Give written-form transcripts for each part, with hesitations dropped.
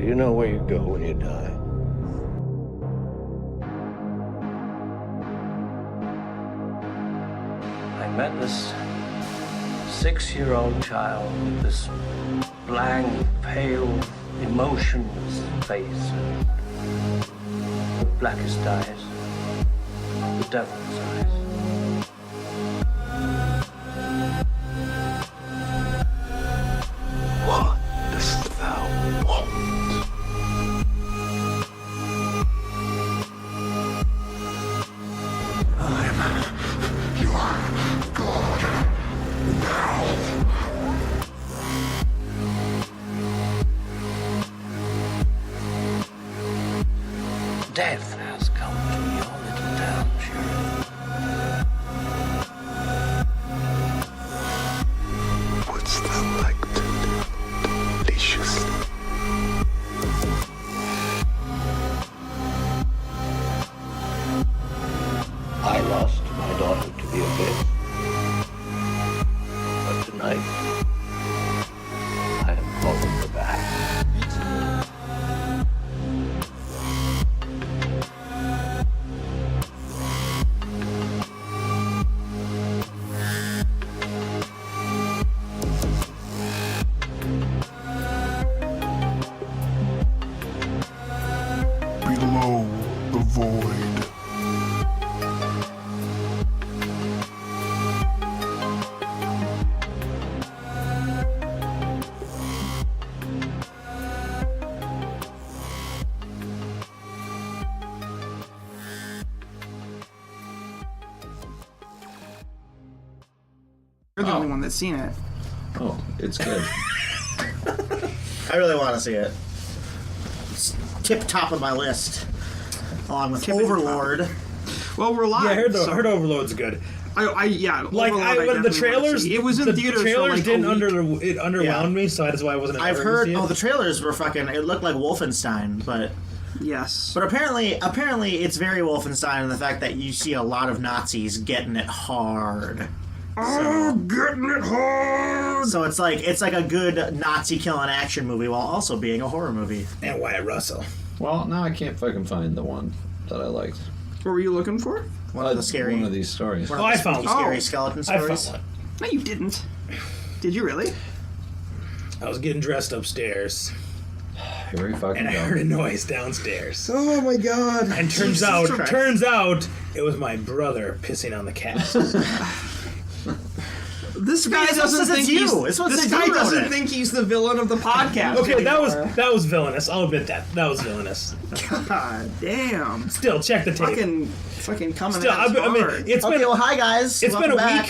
Do you know where you go when you die? I met this 6-year-old child with this blank, pale, emotionless face and the blackest eyes, the devil's eyes. What dost thou want? I'm your god now. Death has come to your little town, Sheriff. Wouldst thou like to live deliciously? I lost my daughter to the abyss. But tonight, I am calling her back. Below the void. You're the only one that's seen it. Oh, it's good. I really want to see it. It's tip top of my list, along with Overlord. Well, we're live. Yeah, so I heard Overload's good. Yeah. Like Overlord, when the definitely trailers, wanna see. It was in the theaters. trailers for like didn't a week. it underwhelmed me, so that's why I wasn't. I've heard. Oh, the trailers were fucking. It looked like Wolfenstein, but Yes. but apparently it's very Wolfenstein in the fact that you see a lot of Nazis getting it hard. Getting it hard. So it's like a good Nazi killing action movie while also being a horror movie. And Wyatt Russell. Well, now I can't fucking find the one that I liked. What were you looking for? One of the scary. One of these stories. One of Oh, the I found spooky, one. scary Oh. skeleton I found stories. one. No, you didn't. Did you really? I was getting dressed upstairs, Here we fucking and I go. heard a noise downstairs. Oh my god. And turns out, it was my brother pissing on the cat. This guy This one doesn't says think it's you. he's. This one This says guy you wrote doesn't it. think he's the villain of the podcast. Okay, that anymore. was villainous. I'll admit that. That was villainous. God damn. Still, check the tape. Fucking coming Still, at us I mean, hard. it's Okay, been well, hi guys. it's been a Welcome back.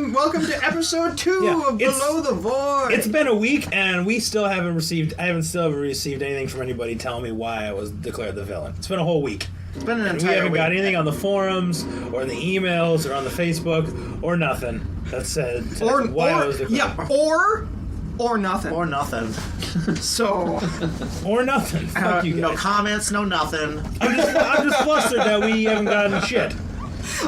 week. Welcome to episode 2 Yeah, of it's- Below the Void. It's been a week, and we still haven't received. I haven't received anything from anybody telling me why I was declared the villain. It's been a whole week. It's been an And entire we haven't week. got anything on the forums, or in the emails, or on the Facebook, or nothing that said why I was declared. or nothing. Or nothing. So Or nothing. Fuck you No guys. comments, no nothing. I'm just flustered that we haven't gotten shit.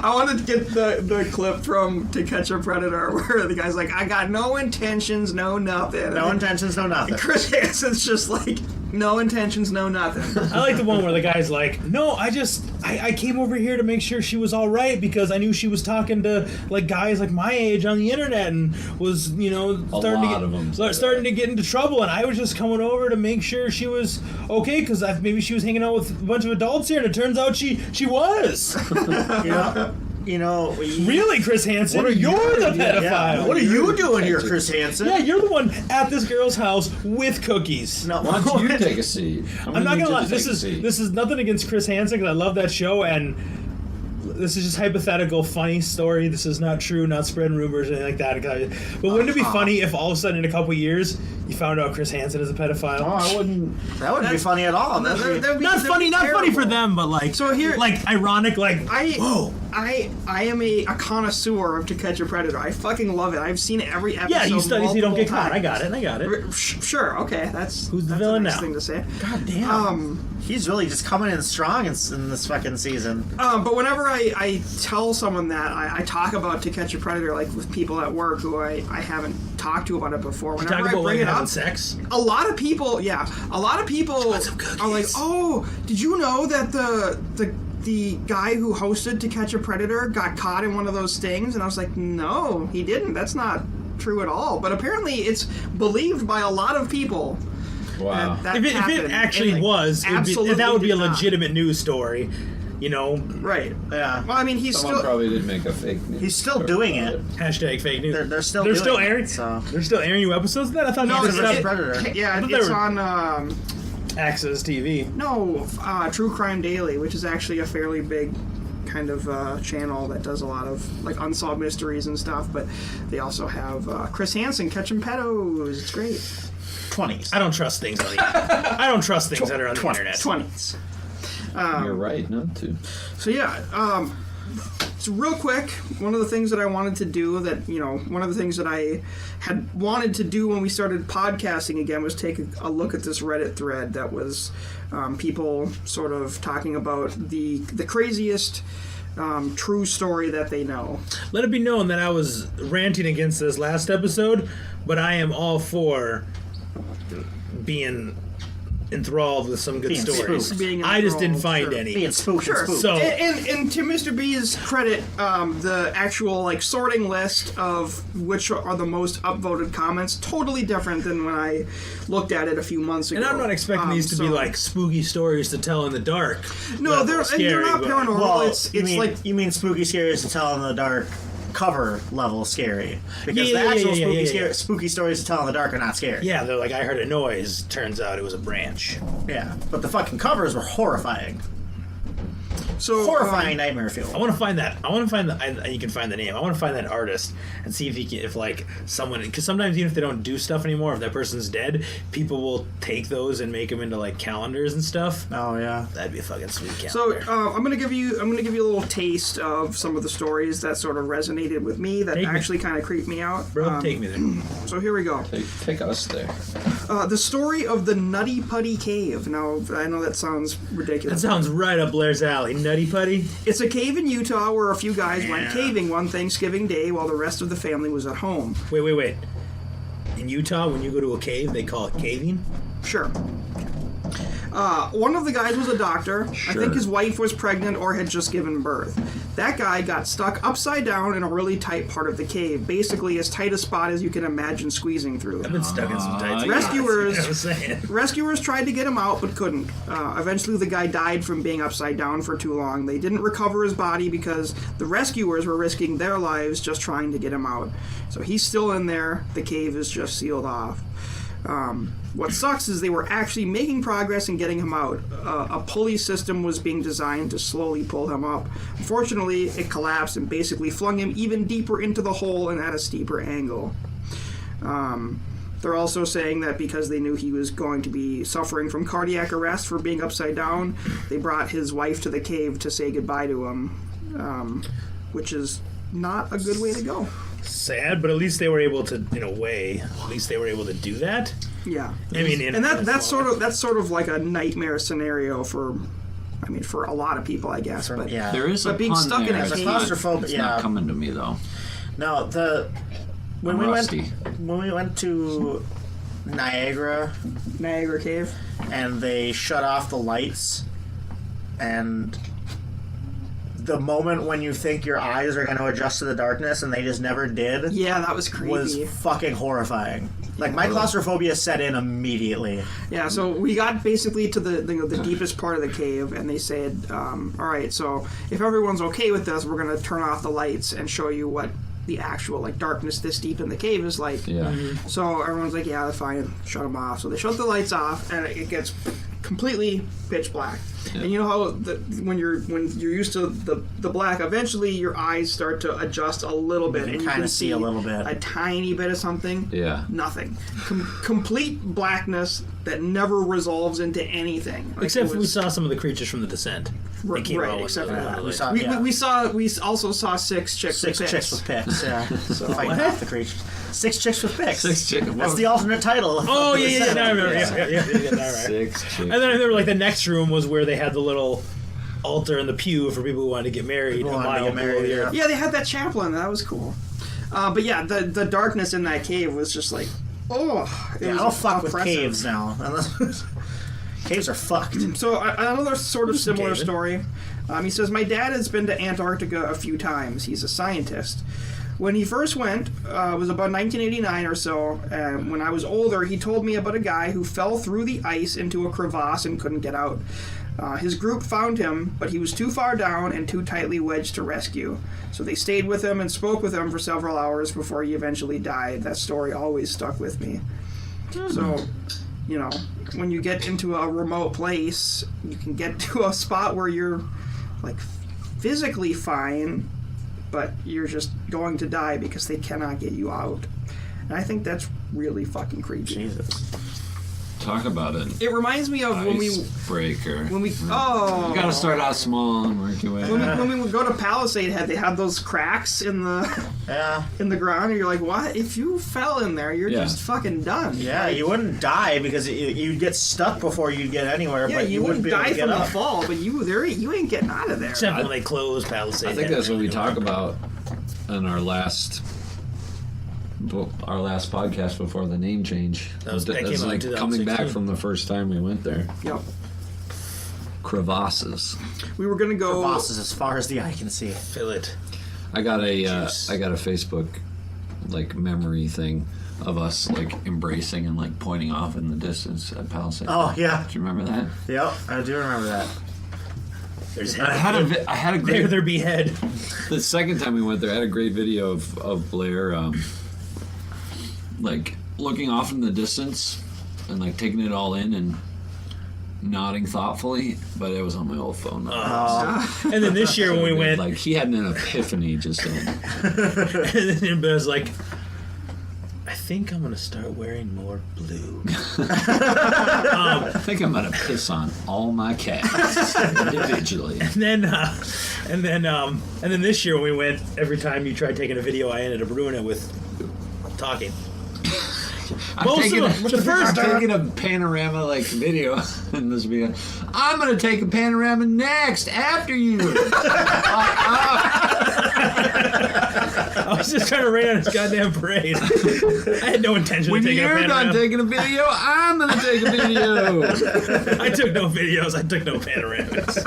I wanted to get the clip from To Catch a Predator where the guy's like, I got no intentions, no nothing. No intentions, no nothing. And Chris Hansen's just like, no intentions, no nothing. I like the one where the guy's like, no, I came over here to make sure she was all right because I knew she was talking to like guys like my age on the internet and was, starting to get into trouble, and I was just coming over to make sure she was okay because maybe she was hanging out with a bunch of adults here, and it turns out she was. Really, Chris Hansen, you're the pedophile. Yeah. What are you doing here, Chris Hansen? Yeah, you're the one at this girl's house with cookies. No, Why don't you take a seat? I'm not gonna lie. This is nothing against Chris Hansen because I love that show, and this is just hypothetical, funny story. This is not true, not spreading rumors or anything like that. But wouldn't it be funny if all of a sudden in a couple years you found out Chris Hansen is a pedophile? Oh, I wouldn't. That wouldn't be funny at all. That'd be- Not funny for them, but like So here- like ironic, like whoa. I am a connoisseur of To Catch a Predator. I fucking love it. I've seen every episode. Yeah, you study so you don't get multiple caught. I times. got it. Sure, okay, that's Who's the that's villain a nice now? thing to say. God damn. He's really just coming in strong in this fucking season. But whenever I tell someone that, I talk about To Catch a Predator, like with people at work who I haven't talked to about it before. Whenever talk I about bring like it having sex. A lot of people are like, oh, did you know that the guy who hosted To Catch a Predator got caught in one of those stings? And I was like, no, he didn't. That's not true at all. But apparently it's believed by a lot of people. Wow. That If it happened. actually And, like, was, absolutely that would be a did not. legitimate news story. You know, Right. Yeah. Well, I mean, he's Someone still... probably did make a fake news. He's still story doing about it. hashtag fake news. They're still They're doing still it, airing. so. They're still airing new episodes of that. I thought No, they it's, just Versus stopped. Predator. yeah, I thought it's they were- on... Access TV. No, True Crime Daily, which is actually a fairly big kind of channel that does a lot of like unsolved mysteries and stuff. But they also have Chris Hansen catching pedos. It's great. 20s. I don't trust things on the I don't trust things that are on the internet. 20s. You're right, not to. So yeah, so real quick, one of the things that I wanted to do one of the things that I had wanted to do when we started podcasting again was take a look at this Reddit thread that was people sort of talking about the craziest true story that they know. Let it be known that I was ranting against this last episode, but I am all for being enthralled with some good Being stories. spooked. Being I just didn't enthralled, find sure. any. Being spooked Sure. and spooked. So- And to Mr. B's credit, the actual like sorting list of which are the most upvoted comments totally different than when I looked at it a few months ago. And I'm not expecting these to be so- like spooky stories to tell in the dark. no, level they're scary, and they're not but- paranormal. Well, it's like you mean spooky scary is to tell in the dark cover level scary, because Yeah, the actual yeah, spooky, yeah. Scary, spooky stories to tell in the dark are not scary. Yeah, they're like, I heard a noise. Turns out it was a branch. Yeah, but the fucking covers were horrifying. so Horrifying nightmare fuel. I want to find that. I want to find the. You can find the name. I want to find that artist and see if he can, if like someone, because sometimes even if they don't do stuff anymore, if that person's dead, people will take those and make them into like calendars and stuff. Oh yeah. That'd be a fucking sweet So calendar. I'm gonna give you a little taste of some of the stories that sort of resonated with me that Take me. actually kind of creeped me out. Bro, take me there. So here we go. Take us there. The story of the Nutty Putty Cave. Now I know that sounds That ridiculous. sounds right up Blair's alley. Nutty Putty. It's a cave in Utah where a few guys went Yeah. caving one Thanksgiving day while the rest of the family was at home. Wait. In Utah, when you go to a cave, they call it caving. Sure. One of the guys was a doctor. I Sure. think his wife was pregnant or had just given birth. That guy got stuck upside down in a really tight part of the cave, basically as tight a spot as you can imagine squeezing through. I've been stuck in some tight spots. Rescuers- You know what I'm saying? Rescuers tried to get him out but couldn't. Eventually, the guy died from being upside down for too long. They didn't recover his body because the rescuers were risking their lives just trying to get him out. So he's still in there. The cave is just sealed off. What sucks is they were actually making progress in getting him out. A pulley system was being designed to slowly pull him up. Unfortunately, it collapsed and basically flung him even deeper into the hole and at a steeper angle. They're also saying that because they knew he was going to be suffering from cardiac arrest for being upside down, they brought his wife to the cave to say goodbye to him, which is not a good way to go. Sad, but at least they were able to, in a way, at least they were able to do that. Yeah, I mean, and that's sort of like a nightmare scenario for a lot of people, I guess. But Yeah. There is But a being pun stuck in there. a It's cave- not- Claustrophobic, It's yeah. not coming to me though. No, when I'm we rusty. went to Niagara Niagara Cave. and they shut off the lights, and the moment when you think your eyes are going to adjust to the darkness and they just never did Yeah, that was creepy. was fucking horrifying. Like, my claustrophobia set in immediately. Yeah, so we got basically to the deepest part of the cave, and they said, all right, so if everyone's okay with this, we're going to turn off the lights and show you what the actual like darkness this deep in the cave is like. Yeah. So everyone's like, yeah, that's fine, shut them off. So they shut the lights off, and it gets completely pitch black. Yeah. And you know how when you're used to the black, eventually your eyes start to adjust a little bit, can and you kinda can see a little bit. a tiny bit of something. Yeah. Nothing. Complete blackness that never resolves into anything. Like, Except it for we was- saw some of the creatures from The Descent. They Right, came out with except the- for that. We saw, We, yeah. we also saw six chicks Six with chicks picks. with picks, yeah. Fighting What? off the creatures. Six chicks with picks. Six chicken. That's the alternate title. Oh, of the yeah, set. now I remember. Yeah, now I remember. 6 chicks. And then I remember, like, the next room was where they had the little altar in the pew for people who wanted to get married. People a wanted to mile get married, below the yeah. earth. Yeah, they had that chaplain. That was cool. But yeah, the darkness in that cave was just like Oh, it Yeah, was I'll fuck with oppressive. caves now. Caves are fucked. So another sort of similar David. story. He says, my dad has been to Antarctica a few times. He's a scientist. When he first went, it was about 1989 or so. When I was older, he told me about a guy who fell through the ice into a crevasse and couldn't get out. His group found him, but he was too far down and too tightly wedged to rescue. So they stayed with him and spoke with him for several hours before he eventually died. That story always stuck with me. So, you know, when you get into a remote place, you can get to a spot where you're, like, physically fine, but you're just going to die because they cannot get you out. And I think that's really fucking creepy. Jesus. Talk about it. It reminds me of when we Icebreaker. you You gotta start out small and work your way. when we would go to Palisade Head, they had those cracks in the Yeah. ground, and you're like, what? If you fell in there, you're Yeah. just fucking done. Yeah, you wouldn't die because you'd get stuck before you'd get anywhere, Yeah, but you wouldn't wouldn't be able die to get from the up. fall, but you ain't getting out of there. Except when they close Palisade. I think that's what we talk about in our last podcast before the name change. That came It's out in like coming back 2016. from the first time we went there. Yep. Crevasses. We were gonna go. Bosses as far as the eye can see. Fill it. I got a Juice. I got a Facebook like memory thing of us like embracing and like pointing off in the distance at Palisade. Oh, yeah. Do you remember that? Yep, I do remember that. There's I had a there great there be head. the second time we went there. I had a great video of Blair like looking off in the distance and like taking it all in and nodding thoughtfully, but it was on my old phone. And then this year when we went, like he had an epiphany just then. and then Buzz like, I think I'm gonna start wearing more blue. I think I'm gonna piss on all my cats individually. And then this year when we went, every time you tried taking a video, I ended up ruining it with talking. I'm taking a time. panorama like video in this video. I'm gonna take a panorama next after you. I was just trying to rain on his goddamn parade. I had no intention When of taking a you're panorama. done taking a video, I'm gonna take a video. I took no videos. I took no panoramas.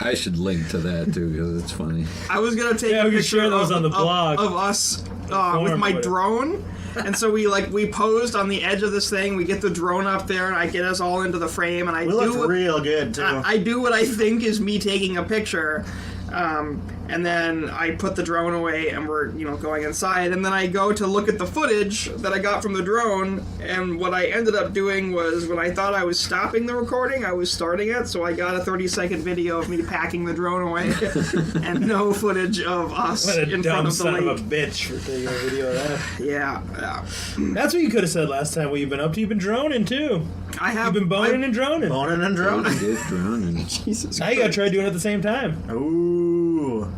I should link to that too because it's funny. I was gonna take Yeah, a we can picture share those of, on the of- blog. of us with Forum, my whatever. drone, and so we posed on the edge of this thing. We get the drone up there, and I get us all into the frame, and I We do looked what- real good, too. I do what I think is me taking a picture, and then I put the drone away, and we're going inside, and then I go to look at the footage that I got from the drone, and what I ended up doing was when I thought I was stopping the recording, I was starting it, so I got a 30-second video of me packing the drone away, and no footage of us What a in front dumb of the son lake. of a bitch for taking a video of that. Yeah. That's what you could have said last time. What you've been up to? You've been droning too. I have You've been boning and droning. Boning and droning. Drone. Jesus. Now you gotta try doing it at the same time. Ooh.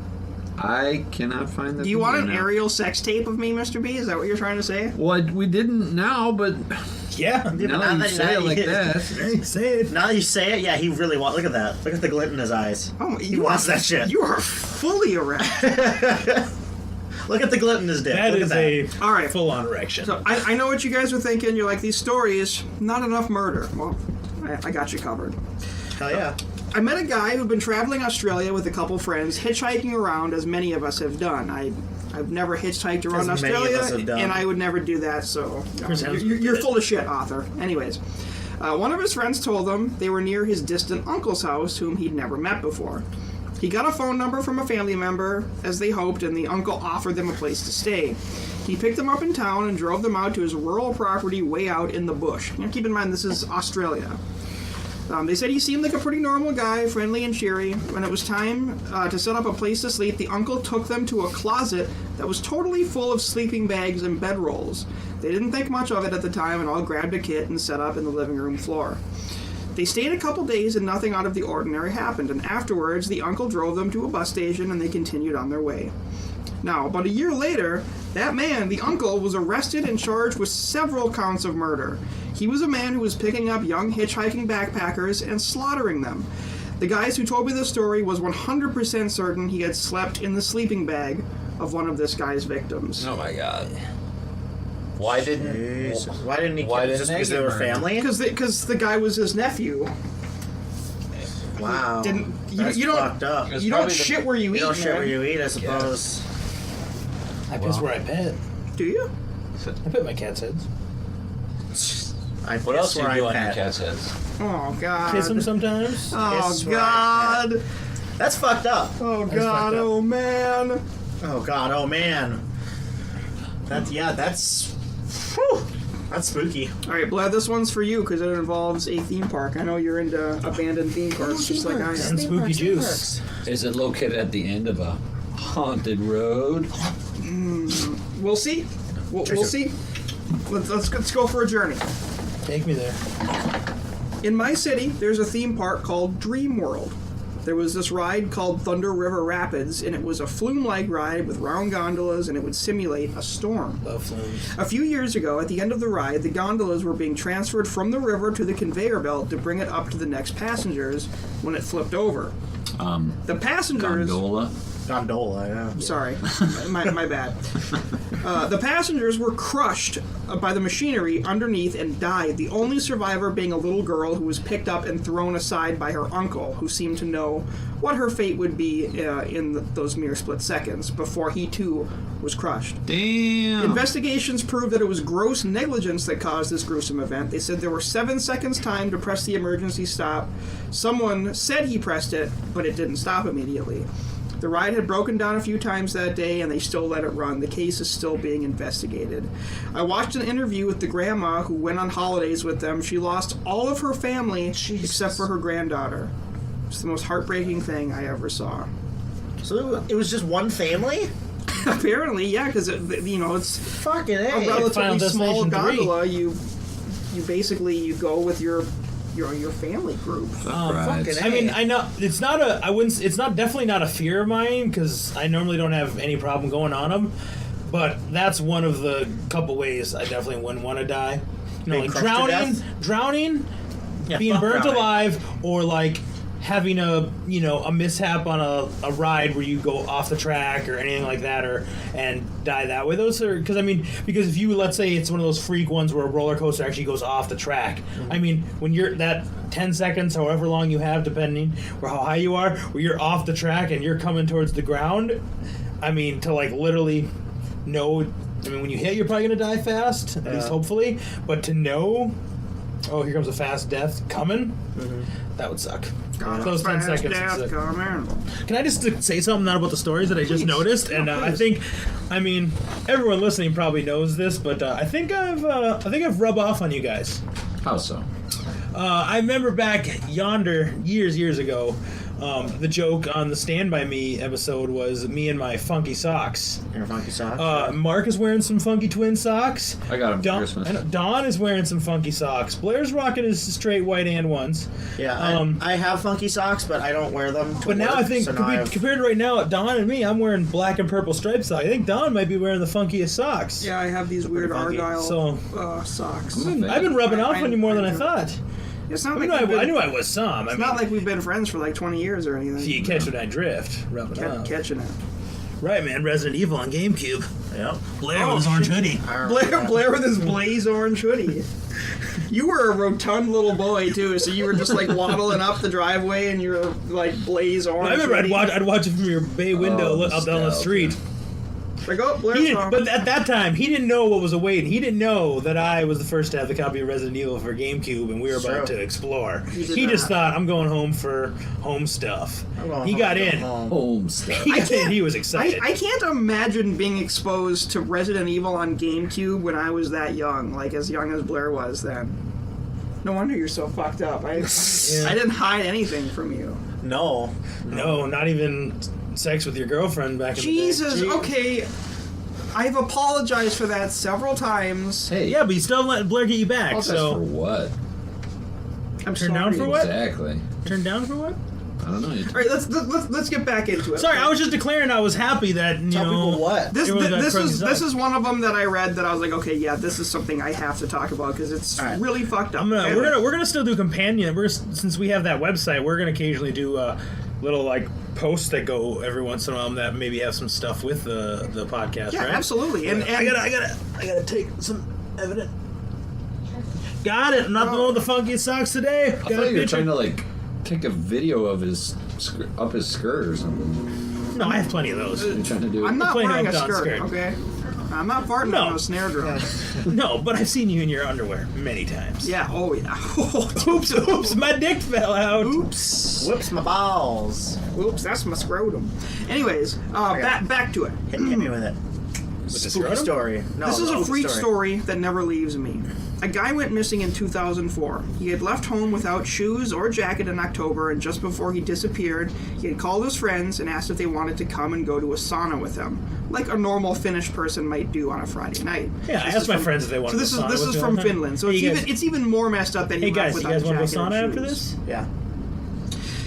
I cannot find the. Do you want an video now. aerial sex tape of me, Mr. B? Is that what you're trying to say? Well, we didn't now, but Yeah. now now you that- say now it like you- that. Say it. Now that you say it, yeah, he really wants. Look at that. Look at the glint in his eyes. Oh, He wants that shit. You are fully erect. Look at the glint in his dick. That Look is at a All right. full-on erection. So I know what you guys are thinking. You're like, these stories, not enough murder. Well, I got you covered. Hell yeah. I met a guy who'd been traveling Australia with a couple friends, hitchhiking around, as many of us have done. I've never hitchhiked around As many of Australia, us have done. and I would never do that, so Chris Hemsworth you're did it. full of shit, author. Anyways, one of his friends told them they were near his distant uncle's house, whom he'd never met before. He got a phone number from a family member, as they hoped, and the uncle offered them a place to stay. He picked them up in town and drove them out to his rural property way out in the bush. Now, keep in mind, this is Australia. They said he seemed like a pretty normal guy, friendly and cheery. When it was time to set up a place to sleep, the uncle took them to a closet that was totally full of sleeping bags and bedrolls. They didn't think much of it at the time and all grabbed a kit and set up in the living room floor. They stayed a couple days and nothing out of the ordinary happened, and afterwards the uncle drove them to a bus station and they continued on their way. Now, about a year later, that man, the uncle, was arrested and charged with several counts of murder. He was a man who was picking up young hitchhiking backpackers and slaughtering them. The guys who told me this story was 100% certain he had slept in the sleeping bag of one of this guy's victims. Oh my god. Why didn't? Jesus. Why didn't he Why kill didn't just they because they get were burned? family? Because the guy was his nephew. Wow. You don't fucked up. It's you don't probably the- shit where you eat. You don't shit man. where you eat, I suppose. I piss where I pet. Do you? I pet my cat's heads. I What else do you piss do where on I your pet. cat's heads? Oh God. Kiss them sometimes. Oh Piss where I God. That's fucked up. Oh That's God. fucked up. Oh man. Oh God. Oh man. That's. Whew, that's spooky. All right, Blair. This one's for you because it involves a theme park. I know you're into abandoned theme parks, just like I am. And spooky juice. Is it located at the end of a haunted road? We'll see. We'll see. Let's go for a journey. Take me there. In my city, there's a theme park called Dream World. There was this ride called Thunder River Rapids, and it was a flume-like ride with round gondolas, and it would simulate a storm. Love flumes. A few years ago, at the end of the ride, the gondolas were being transferred from the river to the conveyor belt to bring it up to the next passengers when it flipped over. The passengers... Gondola, yeah. Sorry, my bad. The passengers were crushed by the machinery underneath and died, the only survivor being a little girl who was picked up and thrown aside by her uncle, who seemed to know what her fate would be in those mere split seconds before he too was crushed. Damn. Investigations proved that it was gross negligence that caused this gruesome event. They said there were 7 seconds time to press the emergency stop. Someone said he pressed it, but it didn't stop immediately. The ride had broken down a few times that day, and they still let it run. The case is still being investigated. I watched an interview with the grandma who went on holidays with them. She lost all of her family except for her granddaughter. It's the most heartbreaking thing I ever saw. So it was just one family? Apparently, yeah, because it's Fucking a A. Final relatively small Destination 3. gondola. You basically go with your family group. Fucking A. I mean, I know it's not a. I wouldn't. It's not definitely not a fear of mine because I normally don't have any problem going on them. But that's one of the couple ways I definitely wouldn't want to die. You know, Being like crushed to drowning, Yeah, being fuck burnt drowning. alive, or like having a mishap on a ride where you go off the track or anything like that, and die that way. Those are because if you, let's say it's one of those freak ones where a roller coaster actually goes off the track. Mm-hmm. I mean, when you're that 10 seconds, however long you have, depending or how high you are, where you're off the track and you're coming towards the ground. I mean, to like literally know. I mean, when you hit, you're probably gonna die fast, at least hopefully. But to know, oh, here comes a fast death coming. That would suck. Those 10 Fast seconds. death would suck. coming. Can I just say something now about the stories that I just noticed? And I think, everyone listening probably knows this, but I think I've rubbed off on you guys. How so? I remember back yonder years ago. The joke on the Stand By Me episode was me and my funky socks. Your funky socks. Mark is wearing some funky twin socks. I got him for Don, Christmas. I know, Don is wearing some funky socks. Blair's rocking his straight white and ones. Yeah, I have funky socks, but I don't wear them. But now I think, so now I've- compared to right now, Don and me, I'm wearing black and purple striped socks. I think Don might be wearing the funkiest socks. Yeah, I have these weird funky. Argyle So- socks. I've been rubbing off on you more than I thought. It's not I like knew we've I been- knew I was some. It's not like we've been friends for like 20 years or anything. you catch what I drift. Rubbing Kept off. catching it. Right, man. Resident Evil on GameCube. Yep. Blair Oh, with his orange hoodie. I remember Blair with his blaze orange hoodie. You were a rotund little boy too, so you were just like waddling up the driveway and you're like blaze orange. I remember hoodie. I'd watch it from your bay window up down the street. Like, oh, Blair's He didn't, home. but at that time, he didn't know what was awaiting. He didn't know that I was the first to have the copy of Resident Evil for GameCube, and we were about True. to explore. He did He just not. thought, I'm going home for home stuff. I'm going He home, got going in. home. Home stuff. He got in. He was excited. I can't imagine being exposed to Resident Evil on GameCube when I was that young, like as young as Blair was then. No wonder you're so fucked up. I didn't hide anything from you. No. No, not even sex with your girlfriend back in Jesus, the day. okay. I've apologized for that several times. Hey, Yeah, but you still let Blair get you back, apologize for so... what? I'm Turn sorry. down for what? Exactly. Turn down for what? I don't know. All right, let's get back into it. Sorry, I was just declaring I was happy that, you Tell know... people what? This Everyone got this crazy is stuff. this is one of them that I read that I was like, okay, yeah, this is something I have to talk about because it's All right. really fucked up. We're gonna still do companion. Since we have that website, we're gonna occasionally do little like posts that go every once in a while that maybe have some stuff with the podcast. Yeah, right? absolutely. And I gotta take some evident. Got it. I'm not the one with the funkiest socks today. I thought you were trying to like take a video of his up his skirt or something. No, I have plenty of those. You're trying to do. I'm not Playing wearing a up-down skirt, skirt. okay? I'm not farting No. on a snare drum. No, but I've seen you in your underwear many times. Yeah, oh yeah. Oops, my dick fell out. Oops. Whoops, my balls. Oops, that's my scrotum. Anyways, back to it. Hit me with it. With the Spooky scrotum? story. No, This is a spooky freak story that never leaves me. A guy went missing in 2004. He had left home without shoes or jacket in October, and just before he disappeared, he had called his friends and asked if they wanted to come and go to a sauna with him, like a normal Finnish person might do on a Friday night. Yeah, I asked my friends if they wanted So this to is sauna this with is me from all the time. Finland. So Hey, it's even more messed up that he Hey left guys, you without guys want to go jacket sauna and after shoes. this? Yeah.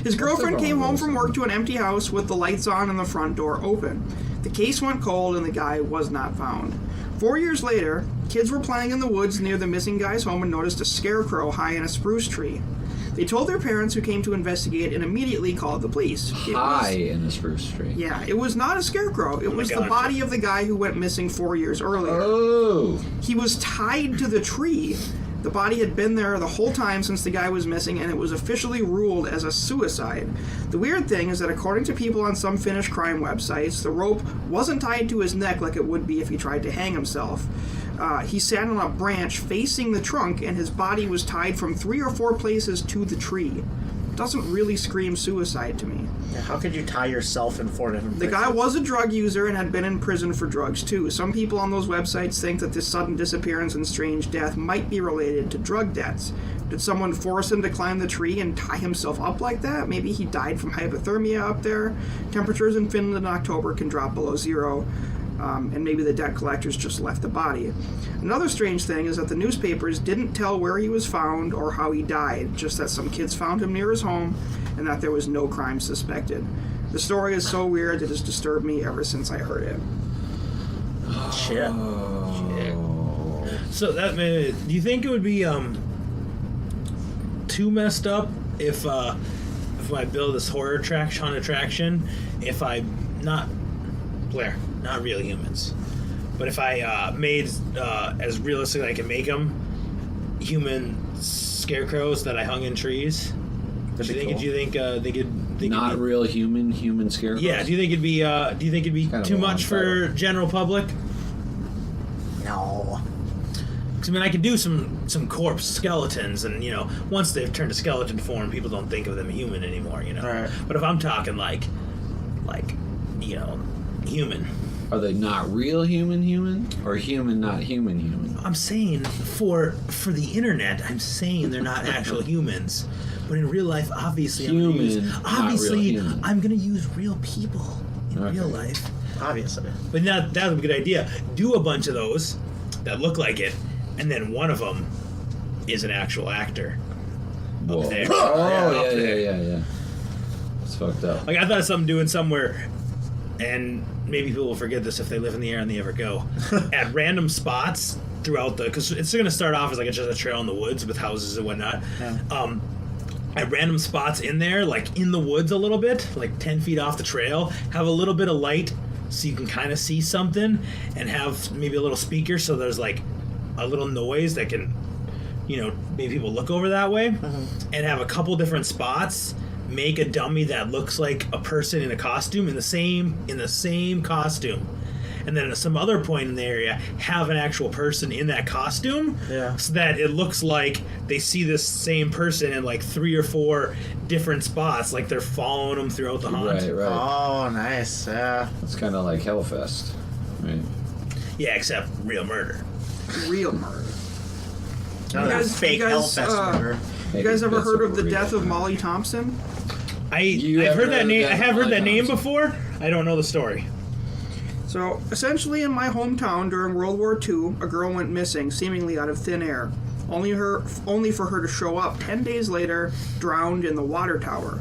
His girlfriend wrong came with home this? from work to an empty house with the lights on and the front door open. The case went cold and the guy was not found. 4 years later, kids were playing in the woods near the missing guy's home and noticed a scarecrow high in a spruce tree. They told their parents, who came to investigate and immediately called the police. It High was- in the spruce tree. Yeah, it was not a scarecrow. It was the God. body of the guy who went missing 4 years earlier. Oh. He was tied to the tree. The body had been there the whole time since the guy was missing, and it was officially ruled as a suicide. The weird thing is that according to people on some Finnish crime websites, the rope wasn't tied to his neck like it would be if he tried to hang himself. He sat on a branch facing the trunk, and his body was tied from 3 or 4 places to the tree. Doesn't really scream suicide to me. Yeah, how could you tie yourself in 4 different The places? guy was a drug user and had been in prison for drugs too. Some people on those websites think that this sudden disappearance and strange death might be related to drug debts. Did someone force him to climb the tree and tie himself up like that? Maybe he died from hypothermia up there. Temperatures in Finland in October can drop below zero. And maybe the debt collectors just left the body. Another strange thing is that the newspapers didn't tell where he was found or how he died, just that some kids found him near his home and that there was no crime suspected. The story is so weird that it's disturbed me ever since I heard it. Shit. So that do you think it would be too messed up if I build this horror attraction, if I not real humans, but if I made as realistic as I can make them, human scarecrows that I hung in trees? Do you think they could Not be, real human scarecrows. Yeah. Do you think it'd be Kind of too a long much for title. general public? No. Because I mean, I could do some corpse skeletons, and once they've turned to skeleton form, people don't think of them human anymore. Right. But if I'm talking like human, Are they not real human, or human not human? I'm saying for the internet, I'm saying they're not actual humans. But in real life, obviously, Human, not real human. I'm gonna use real people in Okay. real life. Obviously. But that's a good idea. Do a bunch of those that look like it, and then one of them is an actual actor. Whoa. Up there. Oh, Up there. yeah. It's fucked up. Like, I thought of something doing somewhere, and maybe people will forget this if they live in the air and they ever go, at random spots throughout because it's going to start off as like just a trail in the woods with houses and whatnot. Yeah. At random spots in there, like in the woods a little bit, like 10 feet off the trail, have a little bit of light so you can kind of see something, and have maybe a little speaker so there's like a little noise that can, maybe people look over that way, and have a couple different spots. Make a dummy that looks like a person in a costume in the same costume, and then at some other point in the area have an actual person in that costume, so that it looks like they see this same person in like 3 or 4 different spots, like they're following them throughout the hunt. Right. Oh, nice. Yeah. It's kind of like Hellfest, right? Yeah, except real murder. Real murder. No, that's fake you guys, Hellfest murder. You guys ever heard of the death of Molly Thompson? I've heard that name. I have heard that name before. I don't know the story. So, essentially in my hometown during World War II, a girl went missing, seemingly out of thin air. Only for her to show up 10 days later, drowned in the water tower.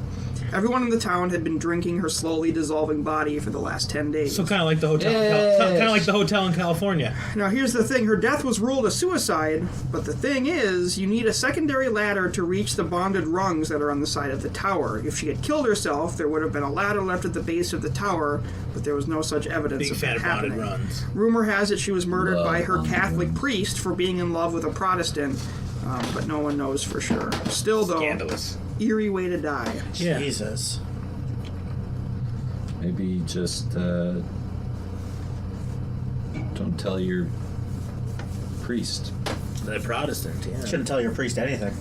Everyone in the town had been drinking her slowly dissolving body for the last 10 days. So kind of like the hotel. Kind of like the hotel in California. Now, here's the thing. Her death was ruled a suicide, but the thing is, you need a secondary ladder to reach the bonded rungs that are on the side of the tower. If she had killed herself, there would have been a ladder left at the base of the tower, but there was no such evidence Big of fan that of bonded happening. runs. Rumor has it she was murdered Love by her bonded Catholic runs. priest for being in love with a Protestant, but no one knows for sure. Still, though, Scandalous. eerie way to die. Yeah. Jesus. Maybe just don't tell your priest. The Protestant, yeah. Shouldn't tell your priest anything.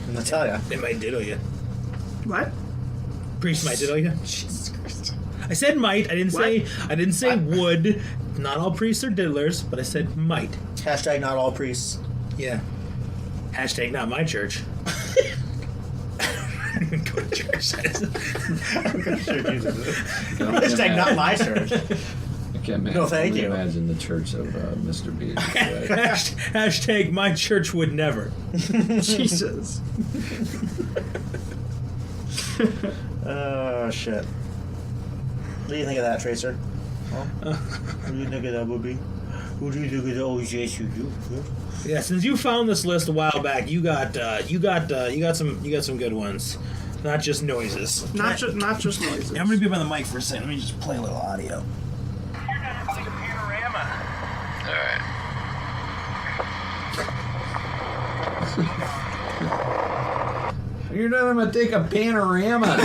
I'm gonna tell ya. They might diddle you. What? Priest might diddle you. Jesus Christ. I said might. I didn't say. What? I didn't say would. Not all priests are diddlers, but I said might. Hashtag not all priests. Yeah. Hashtag not my church. Go to church. Hashtag not my church. I can't No, thank only you. imagine the church of Mr. B. Hashtag my church would never. Jesus. Oh, shit. What do you think of that, Tracer? What do you think of that, Bobby? What do you think of that? Oh, yes, you do. Yeah, since you found this list a while back, you got some good ones, not just noises. Not just noises. I'm gonna be up on the mic for a second. Let me just play a little audio. You're not gonna take a panorama.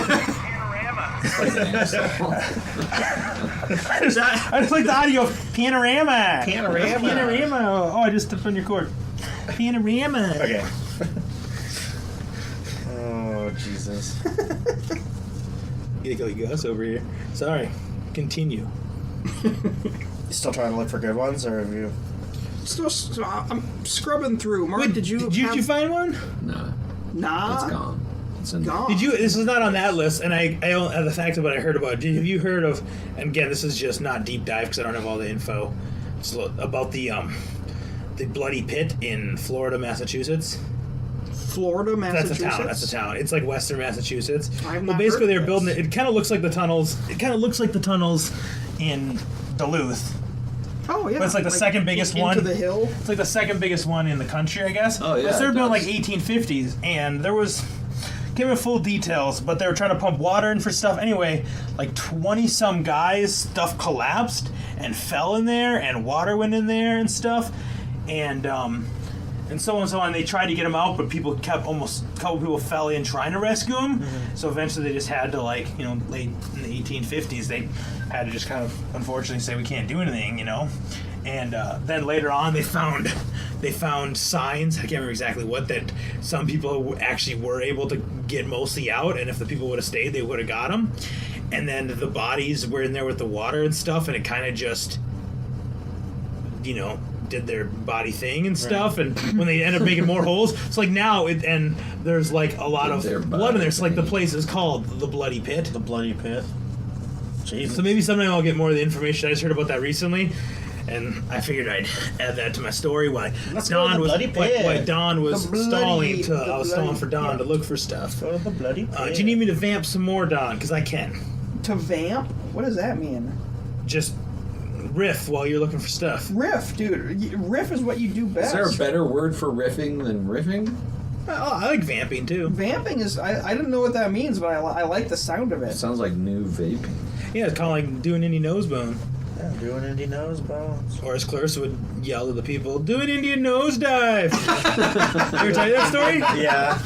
I just like the audio of panorama. Panorama. Oh, I just stepped on your cord. Panorama. Okay. Oh, Jesus. You gotta go Gus over here. Sorry. Continue. You still trying to look for good ones, or have you? So I'm scrubbing through. Mark, did you find one? No, Nah. it's gone. It's in Gone. Did you? This is not on that list, and I don't have the fact of what I heard about. Have you heard of? And again, this is just not deep dive because I don't have all the info. It's about the Bloody Pit in Florida, Massachusetts. Florida, Massachusetts? That's a town. It's like Western Massachusetts. I've Well, not basically, heard they're of building this. it. It kind of looks like the tunnels. It kind of looks like the tunnels in Duluth. Oh, yeah. But it's like the second biggest one. Into the hill? It's like the second biggest one in the country, I guess. Oh, yeah, But they're it built like does. 1850s, and there was. Give me full details, but they were trying to pump water in for stuff. Anyway, like 20 some guys, stuff collapsed and fell in there, and water went in there and stuff, and so on and so on. They tried to get them out, but a couple people fell in trying to rescue them. Mm-hmm. So eventually, they just had to late in the 1850s, they had to just kind of unfortunately say we can't do anything, And then later on, they found signs. I can't remember exactly what, that some people actually were able to get mostly out, and if the people would have stayed, they would have got them. And then the bodies were in there with the water and stuff, and it kind of just, did their body thing and stuff. And when they end up making more holes, it's like now, and there's like a lot Did their of blood in there. It's like the body place is called the Bloody Pit. The Bloody Pit. Jesus. So maybe sometime I'll get more of the information. I just heard about that recently, and I figured I'd add that to my story. Why Let's go to the Bloody Pit. Why Don was The bloody- stalling the I was bloody- stalling for Don to look for stuff. Go to the Bloody Pit. Do you need me to vamp some more, Don? Because I can. To vamp? What does that mean? Just riff while you're looking for stuff. Riff, dude. Riff is what you do Is best. there a better word for riffing than riffing? Oh, I like vamping too. Vamping is... I didn't know what that means, but I like the sound of It it. sounds like new vaping. Yeah, it's kind of like doing Indian nose bone. Yeah, doing Indy nose bones. Or as Clarissa would yell to the people, do an Indian nose dive. You ever tell you that story? Yeah.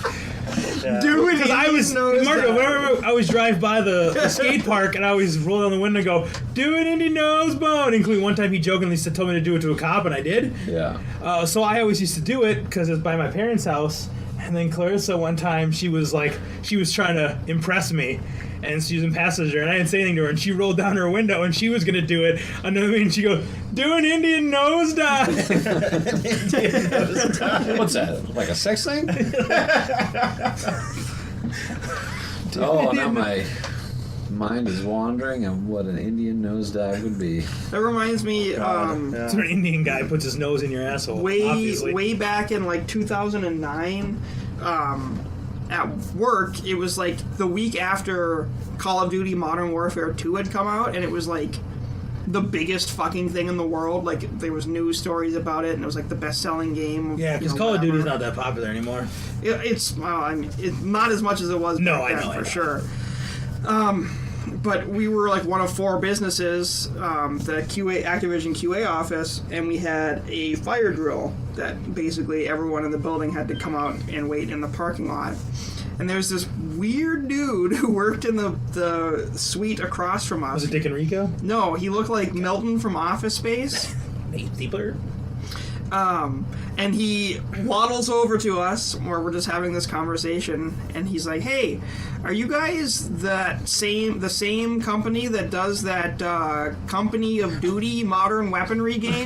Do it. Because I was, Marco, whenever I always drive by the skate park and I always roll down the window and go, do an Indian nose bone. Including one time he jokingly told me to do it to a cop, and I did. Yeah. So I always used to do it because it's by my parents' house. And then Clarissa, one time, she was trying to impress me. And she was in passenger, and I didn't say anything to her, and she rolled down her window, and she was going to do it. And she goes, do an Indian nose dive. What's that? Like a sex thing? Oh, now my mind is wandering on what an Indian nosedive would be. That reminds me, That's when an Indian guy puts his nose in your asshole, obviously. way back in like 2009, at work, it was like the week after Call of Duty Modern Warfare 2 had come out, and it was like the biggest fucking thing in the world. Like, there was news stories about it, and it was like the best-selling game. Yeah, because Call of Duty's not that popular anymore. It's not as much as it was back then, for sure. But we were like one of 4 businesses, the Activision QA office, and we had a fire drill that basically everyone in the building had to come out and wait in the parking lot. And there's this weird dude who worked in the suite across from us. Was it Dick and Rico? No, he looked like Milton from Office Space. Nate Deeper? And he waddles over to us where we're just having this conversation, and he's like, "Hey, are you guys the same company that does that Company of Duty Modern Weaponry game?"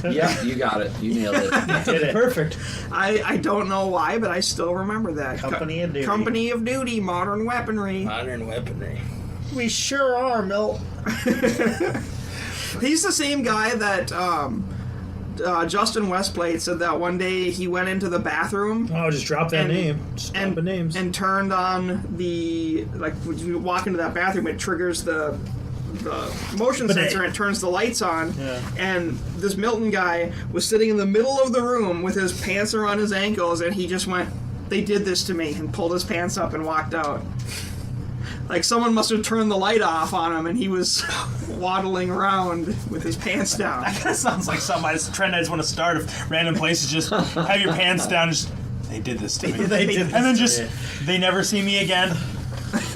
Yeah, you got it. You nailed it. Did it. Perfect. I don't know why, but I still remember that. Company of Duty. Company of Duty Modern Weaponry. Modern weaponry. We sure are, Milt. He's the same guy that Justin Westplate said that one day he went into the bathroom. Oh, just drop that name. Just drop the names. And turned on the, like, when you walk into that bathroom, it triggers the motion sensor and it turns the lights on. Yeah. And this Milton guy was sitting in the middle of the room with his pants around his ankles, and he just went, "They did this to me," and pulled his pants up and walked out. Like, someone must have turned the light off on him, and he was waddling around with his pants down. That kind of sounds like a trend I just want to start of random places. Just have your pants down. Just, they did this to me. And then just, they never see me again.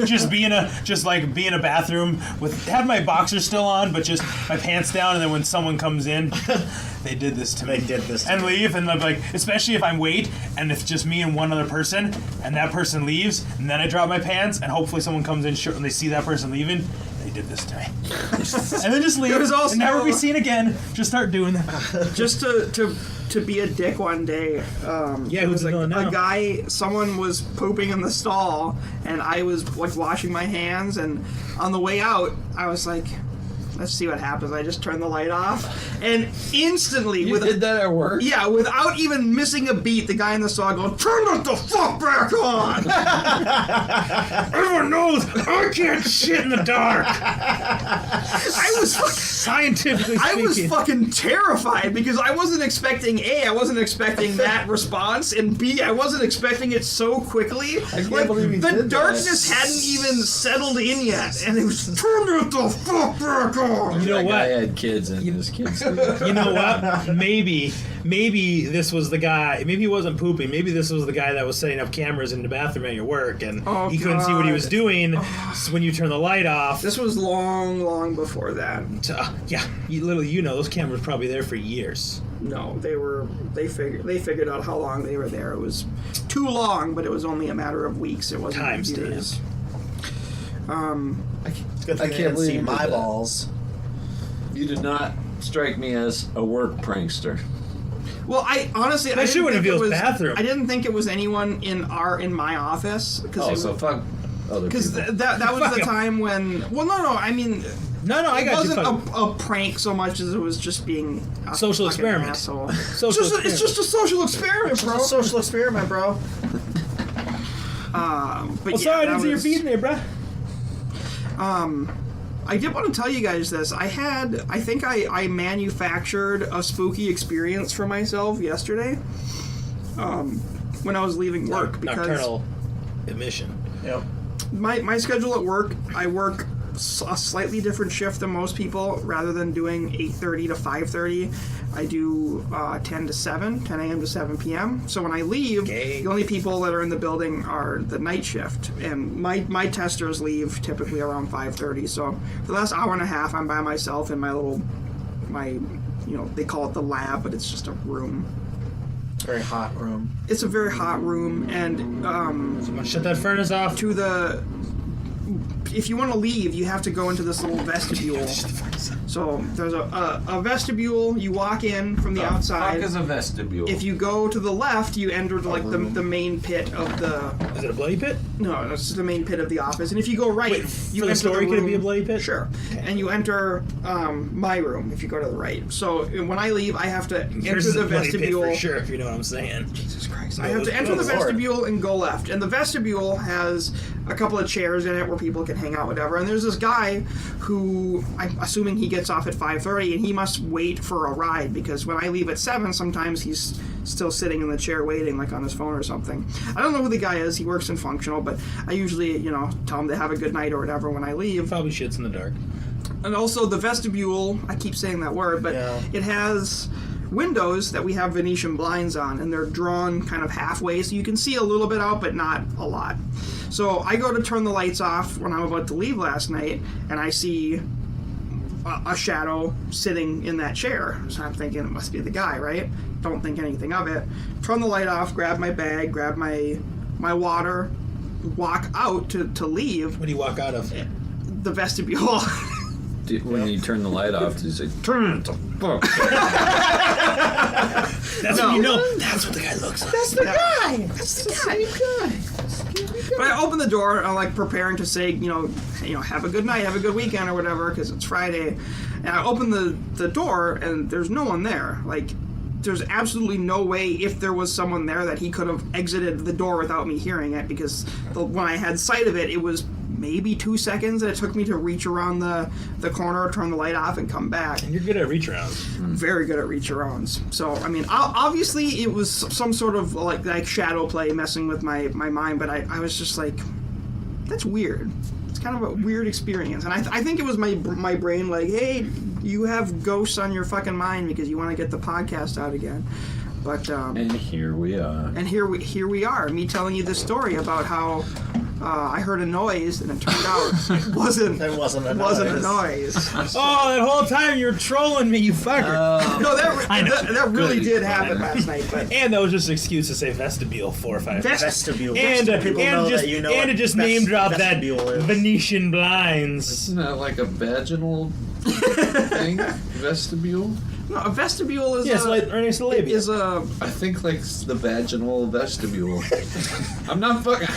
Just be in a bathroom have my boxers still on, but just my pants down, and then when someone comes in, they did this to me. They did this to and me. leave, and I'm like, especially if I'm wait, and it's just me and one other person, and that person leaves, and then I drop my pants, and hopefully someone comes in short, and they see that person leaving. They did this to me, and then just leave It was also- and never be seen again. Just start doing that. Just to be a dick one day. Yeah, it who's was the villain now? a guy. Someone was pooping in the stall, and I was like washing my hands. And on the way out, I was like, "Let's see what happens." I just turned the light off, and instantly, You did that at work? yeah, without even missing a beat, the guy in the stall goes, "Turn it the fuck back on!" Everyone knows I can't shit in the dark. I was Scientifically I was speaking. fucking terrified because I wasn't expecting I wasn't expecting that response, and B, I wasn't expecting it so quickly. can't Like, believe he the did that. darkness hadn't even settled in yet, and it was turn it the fuck back on. You know That what? guy had kids in his kids. You know what? Maybe this was the guy. Maybe he wasn't pooping. Maybe this was the guy that was setting up cameras in the bathroom at your work, and Oh, he couldn't see what he was God. doing. So when you turn the light off, This was long before that. yeah, you know, those cameras were probably there for years. No, they figured out how long they were there. It was too long, but it was only a matter of weeks. It wasn't Timestamp. years. It's good thing I they can't didn't believe see you did my that. balls. You did not strike me as a work prankster. Well, I honestly, I Especially didn't when it think feels was, bathroom. I didn't think it was anyone in my office Oh, so fuck other because people. that was Fuck the 'em. time when. Well, no, I mean. No, I It got you. wasn't Fuck. a prank so much as it was just being a Social fucking experiment. asshole. Social It's just a social experiment, bro. It's a social experiment, bro. But Well, yeah, sorry, I that didn't see your was- feet in there, bruh. I did want to tell you guys this. I think I manufactured a spooky experience for myself yesterday. When I was leaving work because Nocturnal emission. Yep. my schedule at work, I work a slightly different shift than most people. Rather than doing 8:30 to 5:30, I do 10 a.m. to 7 p.m. So when I leave, Okay. the only people that are in the building are the night shift, and my testers leave typically around 5:30. So for the last hour and a half, I'm by myself in my they call it the lab, but it's just a room. Very hot room. It's a very hot room, and Shut that furnace off. to the if you want to leave, you have to go into this little vestibule. So there's a vestibule. You walk in from the outside. Fuck is a vestibule? If you go to the left, you enter like the main pit of the. Is it a bloody pit? No, it's the main pit of the office. And if you go right, Wait, you for the enter story, the could it room. be a bloody pit? Sure. And you enter my room if you go to the right. So when I leave, I have to enter Yours is the a bloody pit vestibule. for sure, if you know what I'm saying. Jesus Christ. No, I have to enter the Lord. vestibule and go left. And the vestibule has a couple of chairs in it where people can hang out, whatever. And there's this guy who, I'm assuming he gets off at 5:30, and he must wait for a ride, because when I leave at 7, sometimes he's still sitting in the chair waiting, like on his phone or something. I don't know who the guy is. He works in functional, but I usually, tell him to have a good night or whatever when I leave. Probably shits in the dark. And also the vestibule, I keep saying that word, but it has windows that we have Venetian blinds on, and they're drawn kind of halfway, so you can see a little bit out, but not a lot. So I go to turn the lights off when I'm about to leave last night, and I see a shadow sitting in that chair. So I'm thinking it must be the guy, right? Don't think anything of it. Turn the light off, grab my bag, grab my water, walk out to leave. What do you walk out of? The vestibule. When you turn the light off, do you say, turn it the fuck? That's when you know. That's what the guy looks like. That's the guy. That's the same guy. But I open the door, and I'm like preparing to say, have a good night, have a good weekend, or whatever, because it's Friday. And I open the door, and there's no one there. Like, there's absolutely no way, if there was someone there, that he could have exited the door without me hearing it, because when I had sight of it, it was maybe 2 seconds that it took me to reach around the corner, turn the light off, and come back. And you're good at reach arounds. Very good at reach arounds. So, I mean, obviously it was some sort of like shadow play messing with my mind, but I was just like, that's weird. It's kind of a weird experience. And I think it was my brain like, hey, you have ghosts on your fucking mind because you want to get the podcast out again. But and here we are. And here we are, me telling you this story about how I heard a noise, and it turned out it wasn't a noise. Oh, that whole time you were trolling me, you fucker. No, that really did happen last night. But and that was just an excuse to say vestibule 4 or 5 times. Vestibule. And people know that you know and what it just name dropped that vestibule is. Venetian blinds. Isn't that like a vaginal thing? Vestibule? no, a vestibule is Yes, right next to the labia. is a I think like the vaginal vestibule. I'm not fucking.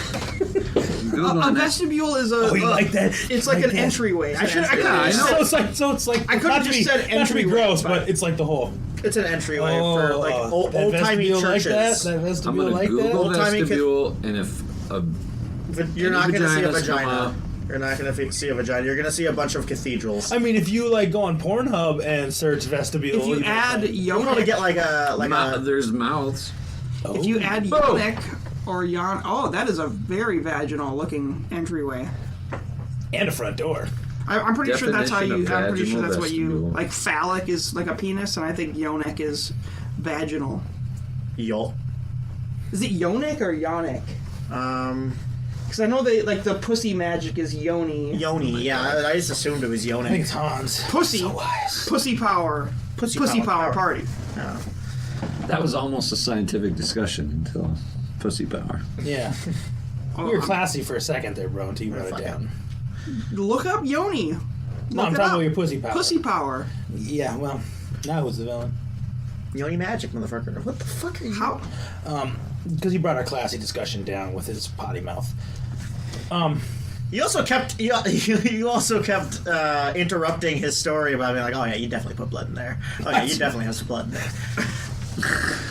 a vestibule is a. Oh, you like that? It's like an entryway. I could have So it's like I could have just said not to be entryway, gross, but- but it's like the whole. It's an entryway for like that old-timey vestibule churches. Like that? That I'm vestibule gonna like Google that? Old-timey vestibule, and if You're not going to see a vaginas come vagina. up. You're not going to see a vagina. You're going to see a bunch of cathedrals. I mean, if you like go on Pornhub and search vestibule, If you add You'll probably get yonic, like a there's mouths. if you add yonic or that is a very vaginal looking entryway. and a front door. I'm pretty sure that's how Definition you. of I'm pretty sure vaginal that's what you vestibule. like. Phallic is like a penis, and I think yonic is vaginal. yo. Is it yonic or yonic? Because I know they like the pussy magic is yoni. Yoni. Yeah, I just assumed it was I think yoni. it's Hans. Pussy. So wise. Pussy power. Pussy power power. party. That was almost a scientific discussion until pussy power. Yeah. Oh, We were classy for a second there, bro, until you wrote it fucking- down. Look up yoni. No, Look I'm it talking up. about your pussy power. Pussy power. Yeah, well, now who's the villain? Yoni magic, motherfucker. What the fuck are you? How? Because he brought our classy discussion down with his potty mouth. You also kept interrupting his story about being like, oh yeah, you definitely put blood in there. Oh yeah, you definitely have some blood in there.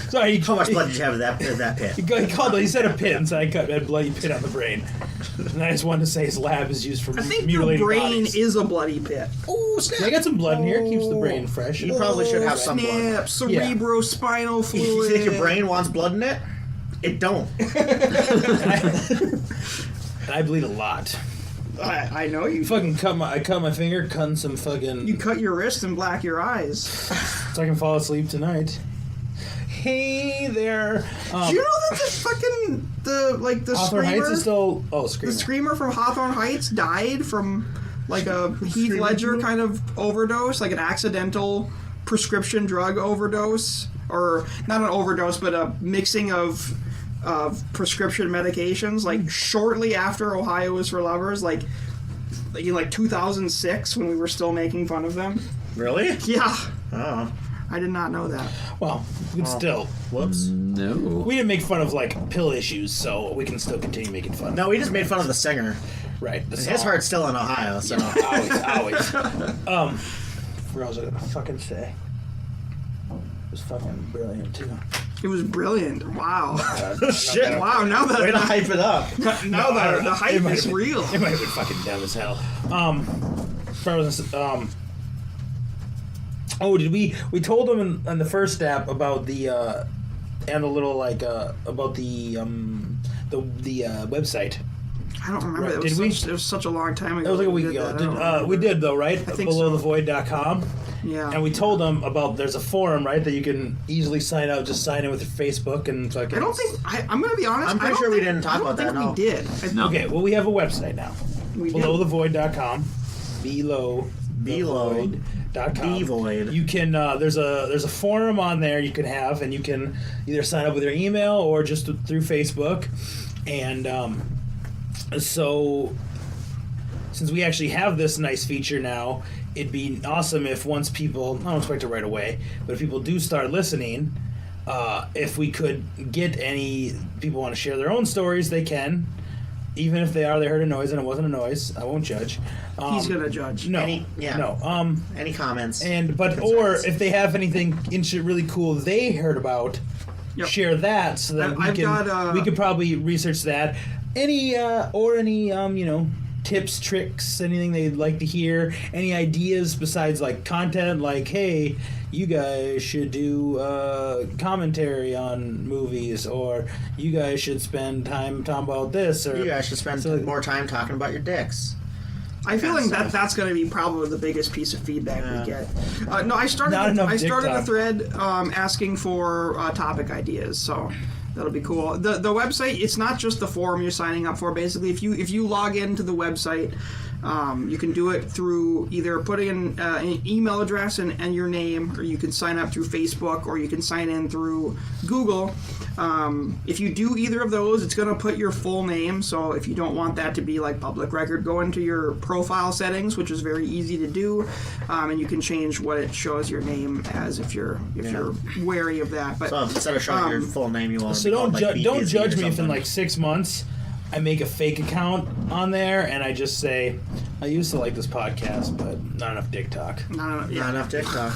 Sorry, How much blood did you have in that pit? He said a pit, and so I cut a bloody pit on the brain. And I just wanted to say his lab is used for I think your mutilating brain bodies. is a bloody pit. Oh snap! I got some blood in here. Keeps the brain fresh. You probably should have some blood. Snap, cerebrospinal You fluid. think your brain wants blood in it? It don't. And I bleed a lot. I know you. I cut my finger, cutting some fucking. You cut your wrist and black your eyes. So I can fall asleep tonight. Hey there. Do you know that the Hawthorne screamer, Heights is still. Oh, Screamer. the screamer from Hawthorne Heights died from like a Heath Ledger kind of overdose, like an accidental prescription drug overdose, or not an overdose, but a mixing of prescription medications. Like shortly after Ohio is for Lovers, like in like 2006 when we were still making fun of them. Really? Yeah, Oh. I did not know that. Well, we can still. Whoops. No. We didn't make fun of like pill issues, so we can still continue making fun. No, we just made fun of the singer. Right. The His song. heart's still in Ohio, so. Always. What else was I gonna fucking say? It was fucking brilliant too. It was brilliant. Wow. Shit. Wow. Now that Way to hype it up. now that the hype It might is have been- real. It might have been fucking dumb as hell. Oh, did we told them in the first step about the and a little like about the website. I don't remember. Right, It was, did we? it was such a long time ago. That was like a week did ago. that. I don't remember. We did though, right? think so. Belowthevoid.com. Yeah. And we told them about there's a forum, right, that you can easily sign up. Just sign in with your Facebook and fucking. I don't think. I'm going to be honest. I'm pretty I don't sure we think- didn't talk I don't about that, think no. we did. No. Okay, well we have a website now. We do. Belowthevoid.com. Below. Devoid. You can there's a forum on there you can have, and you can either sign up with your email or just through Facebook. And so since we actually have this nice feature now, it'd be awesome if once people, I don't expect it right away, but if people do start listening, if we could get any people want to share their own stories, they can. Even if they heard a noise and it wasn't a noise, I won't judge. He's going to judge. No, Yeah. no. Any comments? Or Concerns? if they have anything really cool they heard about, Yep. share that so that we could probably research that. Any tips, tricks, anything they'd like to hear, any ideas besides like content, like hey, you guys should do commentary on movies, or you guys should spend time talking about this, or You guys should spend more time talking about your dicks. I feel like stuff. that's going to be probably the biggest piece of feedback we get. No, I Not started enough a dick talk. thread asking for topic ideas, so that'll be cool. The website, it's not just the forum you're signing up for. Basically, if you log into the website, you can do it through either putting in an email address and your name, or you can sign up through Facebook, or you can sign in through Google. If you do either of those, it's going to put your full name. So if you don't want that to be like public record, go into your profile settings, which is very easy to do, and you can change what it shows your name as if you're wary of that. But So instead of showing your full name, you want So don't judge me if in like 6 months I make a fake account on there and I just say I used to like this podcast, but not enough dick talk. Not enough dick talk.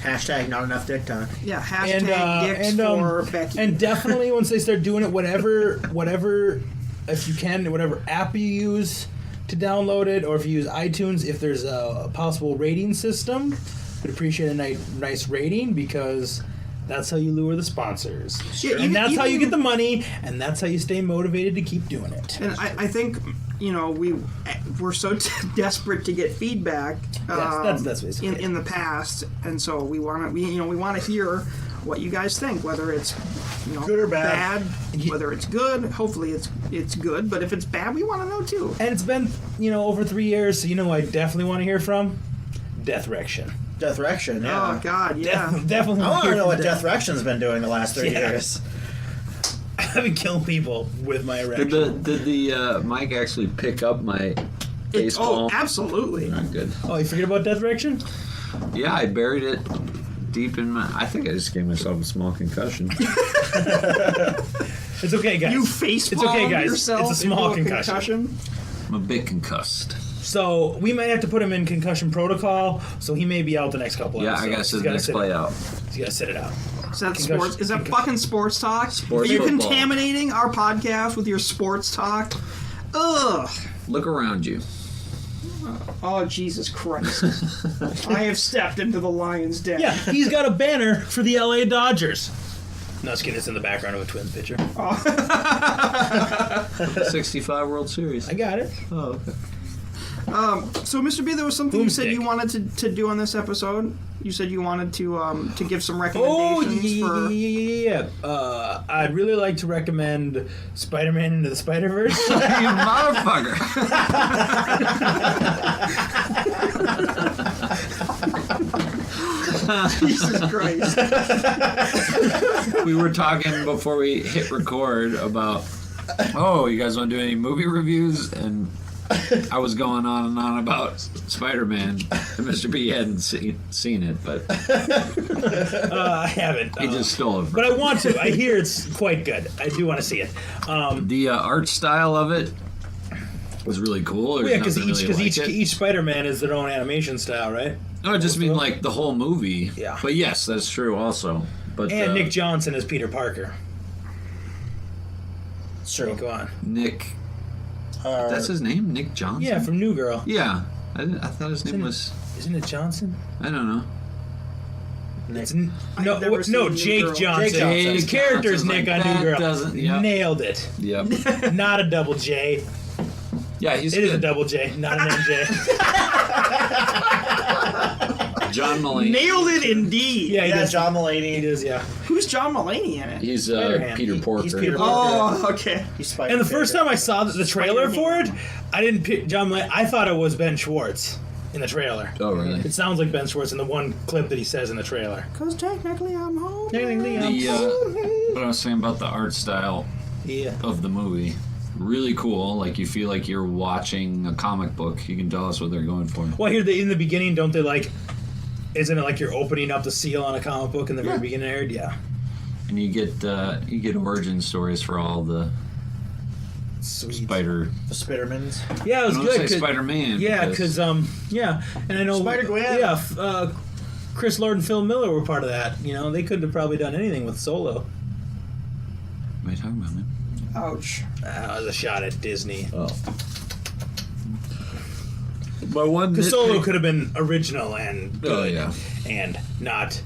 Hashtag not enough dick talk. Yeah, hashtag dicks for Becky. And definitely once they start doing it, whatever, if you can, whatever app you use to download it, or if you use iTunes, if there's a possible rating system, I'd appreciate a nice rating, because that's how you lure the sponsors. Yeah, and that's how you get the money, and that's how you stay motivated to keep doing it. And I think, we're so desperate to get feedback That's basically in the past, and so we want to hear what you guys think, whether it's Good or bad. whether it's good. Hopefully it's good, but if it's bad, we want to know too. And it's been, over 3 years, so who I definitely want to hear from? Deathrection. Deathrection, yeah. Oh God, yeah. Definitely I want to hear know from what Deathrection's been doing the last 3 Yeah. years. I've been killing people with my erection. Did the mic actually pick up my baseball? Absolutely. Not good. Oh, you forget about Deathrection? Yeah, I buried it deep in my. I think I just gave myself a small concussion. It's okay, guys. You face It's okay, guys. yourself It's a small into concussion. I'm a bit concussed. So we might have to put him in concussion protocol. So he may be out the next couple. Yeah, I episodes. gotta sit He's the gotta next sit play it. out. He's got to sit it out. Is that Concussion- sports? Is that fucking sports talk? Sports Are you football. contaminating our podcast with your sports talk? Ugh. Look around you. Oh, Jesus Christ. I have stepped into the lion's den. Yeah, he's got a banner for the LA Dodgers. No, just kidding. It's in the background of a Twins picture. 65 World Series. I got it. Oh, okay. So, Mr. B, there was something you said Boomstick. you wanted to do on this episode. You said you wanted to give some Oh, recommendations for... yeah. I'd really like to recommend Spider-Man Into the Spider-Verse. You motherfucker. Jesus Christ. We were talking before we hit record about, you guys want to do any movie reviews? And I was going on and on about Spider-Man, and Mr. B hadn't seen it, but I haven't. he just stole it. But I want to. I hear it's quite good. I do want to see it. The art style of it was really cool. Yeah, because each Spider-Man is their own animation style, right? No, I just mean like the whole movie. Yeah. But yes, that's true also. But And Nick Johnson as Peter Parker. Sure. Go on. Nick, that's his name, Nick Johnson. Yeah, from New Girl. Yeah, I thought his name was. Isn't it Johnson? I don't know. It's never seen New Jake Girl. Johnson. Jake Johnson. His character's Like, Nick on New that Girl. doesn't- yep. Nailed it. Yep. Not a double J. Yeah, he's It is a good. double J, not an MJ. John Mulaney. Nailed it indeed. Yeah, he Yeah, does. John Mulaney. He does, yeah. Who's John Mulaney in it? He's Spider-Man. Peter Porker. He's Peter Porker. Oh, okay. He's Spider. And the first time I saw the trailer for it, I didn't pick John Mulaney. I thought it was Ben Schwartz in the trailer. Oh, really? It sounds like Ben Schwartz in the one clip that he says in the trailer. Because technically I'm home. What I was saying about the art style Yeah. of the movie, really cool. Like you feel like you're watching a comic book. You can tell us what they're going for. Well, here in the beginning, don't they like? Isn't it like you're opening up the seal on a comic book in the very beginning? Aaron? Yeah. And you get origin stories for all the Sweet. Spider. The Spidermans. Yeah, it was I don't good. say 'cause- Spider-Man. Yeah, because yeah, and I know Spider-Gwen. Yeah, Chris Lord and Phil Miller were part of that. You know, they couldn't have probably done anything with Solo. What are you talking about, man? Ouch. That was a shot at Disney. Oh. My one Because Solo could have been original and good, Oh, yeah. and not,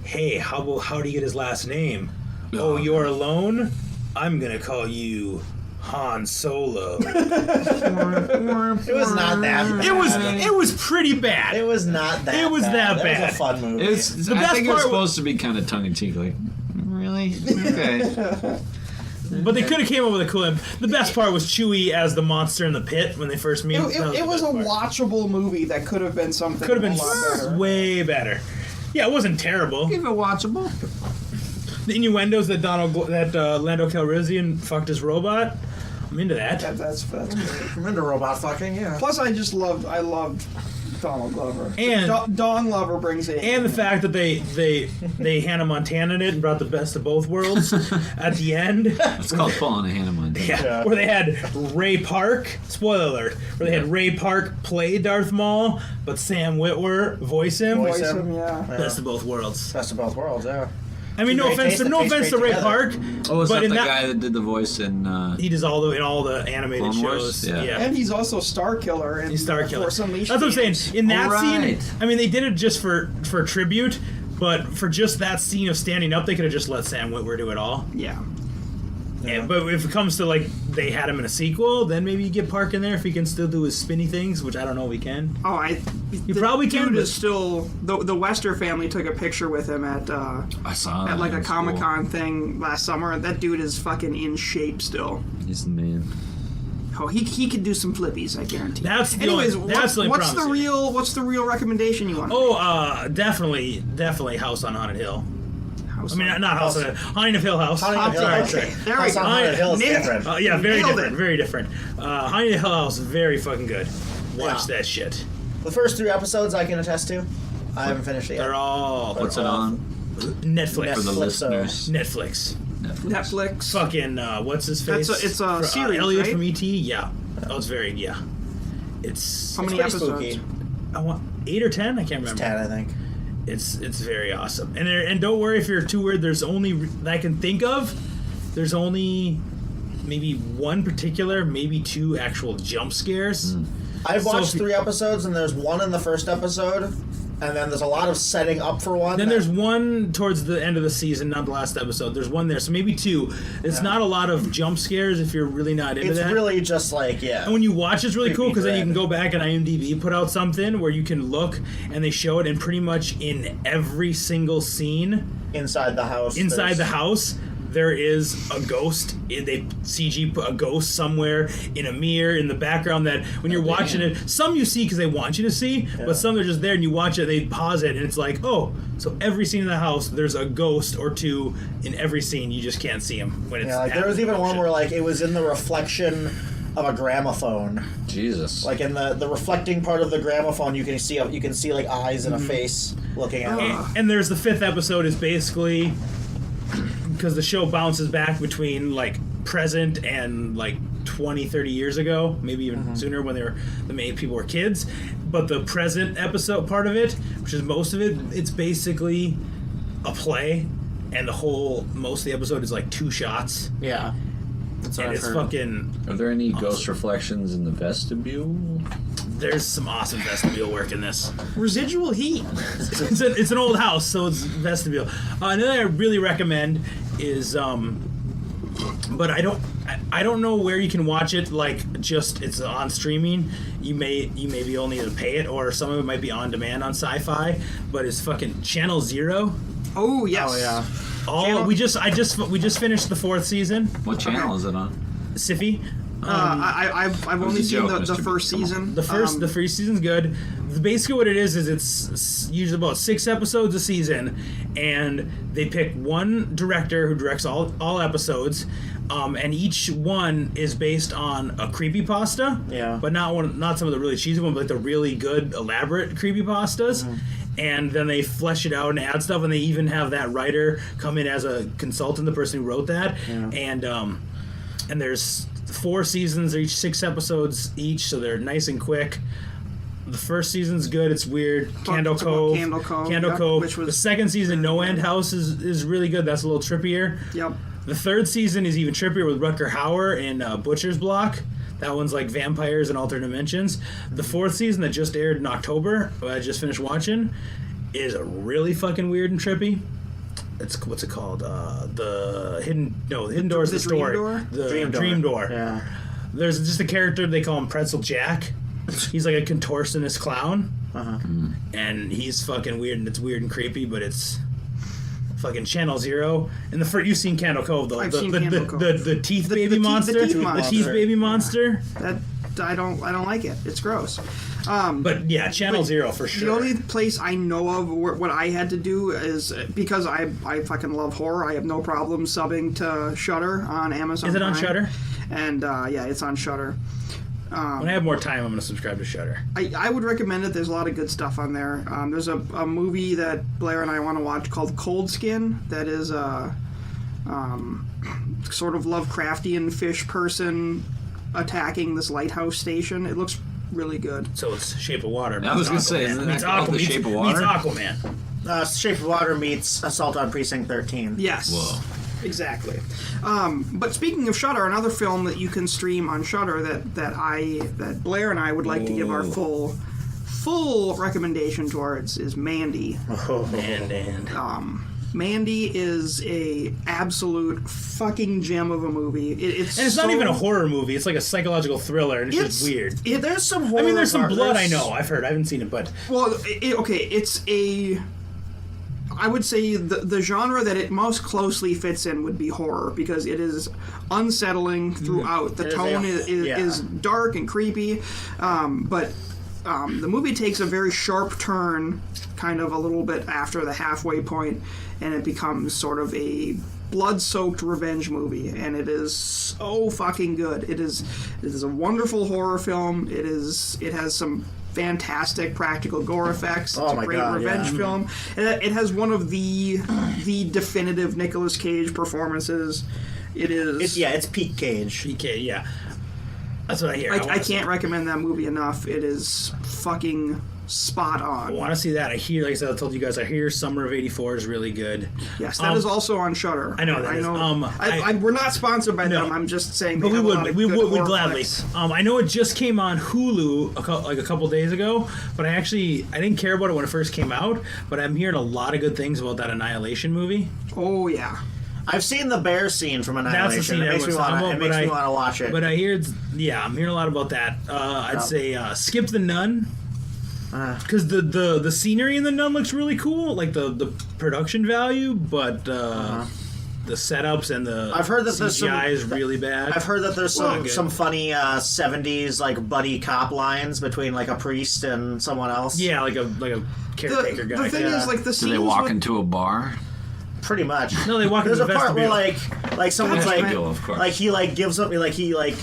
hey, how do you get his last name? Oh, Oh, you're alone? I'm gonna call you Han Solo. It was not that bad. It was pretty bad. It was not that It was bad. that That bad. was a fun movie. It's The I best think it was part supposed to be kind of tongue in cheek, like really okay. But they could have came up with a cool. The best part was Chewie as the monster in the pit when they first meet. It was a watchable movie that could have been something Could have been a lot better. way better. Yeah, it wasn't terrible. Keep it watchable. The innuendos that Lando Calrissian fucked his robot. I'm into that. That's great. I'm into robot fucking, yeah. Plus, I loved Donald Glover. And- Don Glover brings it. And the fact that they Hannah Montana it and brought the best of both worlds at the end. It's called Falling a Hannah Montana. Yeah, where they had Ray Park, spoiler alert, where they had Ray Park play Darth Maul, but Sam Witwer voice him. Voice Voice him. him, yeah. Best of both worlds. Best of both worlds, yeah. I mean, no Great offense taste to that tastes Ray great Park, Oh, is but that in the that guy that did the voice in? he does in all the animated Clone Wars? shows. Yeah. Yeah. And he's also Star Killer. In He's Star Killer. Force Unleashed That's what I'm saying. games. In that Alright. scene, I mean, they did it just for tribute, but for just that scene of standing up, they could have just let Sam Witwer do it all. Yeah. Yeah. But if it comes to like they had him in a sequel, then maybe you get Park in there if he can still do his spinny things, which I don't know if he can. Oh, You probably can, Dude but- is still the Wester family took a picture with him at I saw that. at like a That's Comic Con thing last summer. That dude is fucking in shape still. Cool. He's the man. Oh, he could do some flippies, I guarantee. That's the Anyways, only- that's the only what's the promise. what's the real recommendation you want? Oh, definitely House on Haunted Hill. I mean, not House on Haunting of Hill House. Haunting of Hill House. Okay, there we House go. on Haunted Hill is Nick. different. Yeah, very Nailed different. it. Very different. Haunting of Hill House, very fucking good. Watch Yeah. that shit. The first 3 episodes I can attest to. I haven't finished it yet. They're all What's it on Netflix. for the Netflix, listeners? Netflix. Netflix. Fucking what's his face? It's a series, Elliot right? from ET. Yeah, that was very It's How many Pretty episodes? spooky. I want 8 or 10. I can't remember. 10, I think. It's very awesome. And don't worry if you're too weird. There's only that I can think of. There's only maybe one particular, maybe 2 actual jump scares. I've So watched if you- 3 episodes, and there's one in the first episode, and then there's a lot of setting up for one. Then that- there's one towards the end of the season, not the last episode. There's one there, so maybe 2. It's not a lot of jump scares if you're really not into It's that. really just like, yeah. And when you watch, it's really cool because then you can dread. go back and IMDb put out something where you can look and they show it, and pretty much in every single scene Inside the house. inside there's- the house, there is a ghost. They CG put a ghost somewhere in a mirror in the background that when you're watching it, some you see because they want you to see, but some are just there and you watch it, they pause it, and it's like, oh, so every scene in the house, there's a ghost or 2 in every scene. You just can't see them when it's Yeah, like there was happening. even one where like it was in the reflection of a gramophone. Jesus. Like in the reflecting part of the gramophone, you can see like eyes and a face looking at it. And there's the 5th episode is basically because the show bounces back between like present and like 20, 30 years ago, maybe even sooner when the main people were kids. But the present episode part of it, which is most of it, it's basically a play, and most of the episode is like 2 shots. Yeah. That's what And I've it's heard. fucking. Are there any ghost reflections in the vestibule? There's some awesome vestibule work in this. Residual heat. It's an old house, so it's vestibule. Another thing I really recommend is, but I don't know where you can watch it. Like, just it's on streaming. You may be only able to pay it, or some of it might be on demand on Sci-Fi. But it's fucking Channel Zero. Oh yes. Oh yeah. We just finished the 4th season. What channel is it on? Sci-Fi. I've only a seen joke, the Mr. first Come on. season. The first season's good. Basically, what it is it's usually about 6 episodes a season, and they pick one director who directs all episodes, and each one is based on a creepypasta. Yeah. But not some of the really cheesy ones, but like the really good elaborate creepypastas. And then they flesh it out and add stuff, and they even have that writer come in as a consultant, the person who wrote that. Yeah. And there's 4 seasons, they're each 6 episodes each, so they're nice and quick. The first season's good, it's weird. Candle Talk about Cove. Candle Cove, which was the second season, No End House, is really good. That's a little trippier. Yep. The 3rd season is even trippier with Rutger Hauer and Butcher's Block. That one's like vampires and alternate dimensions. The 4th season that just aired in October, I just finished watching, is really fucking weird and trippy. What's it called? The Hidden Door is the Dream story. Door? The Dream Door. Yeah. There's just a character, they call him Pretzel Jack. He's like a contortionist clown. And he's fucking weird, and it's weird and creepy, but it's fucking Channel Zero. And you've seen Candle Cove, though. I've seen Candle Cove. The teeth The baby teeth monster. monster. The teeth baby monster. That I don't like it. It's gross. But yeah, Channel Zero for sure. The only place I know of what I had to do is because I fucking love horror. I have no problem subbing to Shudder on Amazon. Is it on Prime. Shudder? And yeah, it's on Shudder. When I have more time, I'm going to subscribe to Shudder. I would recommend it. There's a lot of good stuff on there. There's a movie that Blair and I want to watch called Cold Skin. That is a sort of Lovecraftian fish person attacking this lighthouse station. It looks really good. So it's Shape of Water. I was going to say, isn't that called The Shape of Water? Meets Aquaman. Shape of Water meets Assault on Precinct 13. Yes. Whoa. Exactly. But speaking of Shudder, another film that you can stream on Shudder that Blair and I would like to give our full recommendation towards is Mandy. Mandy is a absolute fucking gem of a movie. It's not even a horror movie. It's like a psychological thriller, and it's just weird. There's some horror. I mean, there's some blood. there's- I know. I've heard. I haven't seen it, but well, it's a. I would say the genre that it most closely fits in would be horror because it is unsettling throughout. The tone is dark and creepy, but the movie takes a very sharp turn, kind of a little bit after the halfway point, and it becomes sort of a blood-soaked revenge movie, and it is so fucking good. It is a wonderful horror film. It has some fantastic practical gore effects. It's a great revenge film. It has one of the definitive Nicolas Cage performances. It is. It's peak Cage. PK, yeah. That's what I hear. I can't recommend that movie enough. It is fucking spot I on. want to see that. I hear, like I said, I told you guys, I hear Summer of '84 is really good. Yes, that is also on Shudder. I know that is. We're not sponsored by them. I'm just saying. But we would horror gladly. flicks. I know it just came on Hulu a couple days ago, but I didn't care about it when it first came out. But I'm hearing a lot of good things about that Annihilation movie. Oh yeah. I've seen the bear scene from Annihilation. That's the scene It makes me want to watch it. But I hear I'm hearing a lot about that. I'd say skip The Nun. Because the scenery in The Nun looks really cool, like the production value, but the setups and the I've heard that CGI is really bad. I've heard that there's some funny 70s like buddy cop lines between like a priest and someone else. Yeah, like a caretaker guy. The thing is, like the Do scenes they walk with- into a bar? Pretty much. No, they walk There's into a the part where vestibule. like someone's like Vestibule, of course. like he like gives up like he like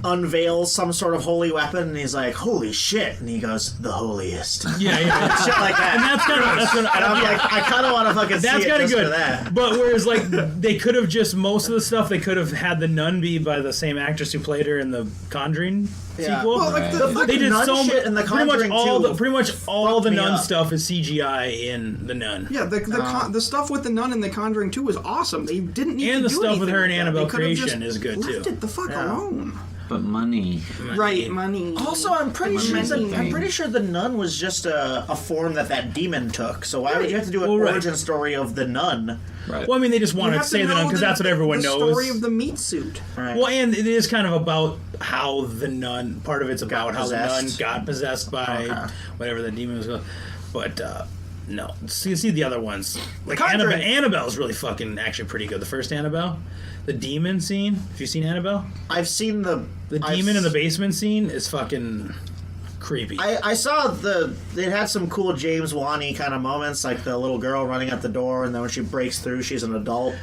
unveils some sort of holy weapon, and he's like, "Holy shit!" And he goes, "The holiest." Yeah. Shit like that. And that's kind of And I'm like, I kind of want to fucking that's see it kind of just for good. that. But whereas like they could have just most of the stuff they could have had the nun be by the same actress who played her in the Conjuring Yeah. sequel. Well, like The the, fucking They did nun so shit in the pretty much Conjuring all 2 the fucked me nun up. stuff is CGI in the Nun. yeah, the stuff with the nun in the Conjuring 2 was awesome. They didn't need And to the do stuff with anything her and that. Annabelle They could have Creation just is good, left too. it the fuck Yeah. alone. But money. Right, money. Also, I'm pretty sure Money. the nun was just a form that demon took. So why would you have to do an Well, right. origin story of the nun? Right. Well, I mean, they just You wanted to have say the know nun because that's what everyone the knows. story of the meat suit. Right. Well, and it is kind of about how the nun. Part of it's about how the nun possessed. got possessed by Okay. whatever the demon was. But no, see the other ones. Like Conjuring. Annabelle's really fucking actually pretty good. The first Annabelle, the demon scene. Have you seen Annabelle? I've seen the Demon in the basement scene is fucking creepy. I saw it had some cool James Wan-y kind of moments, like the little girl running at the door, and then when she breaks through, she's an adult.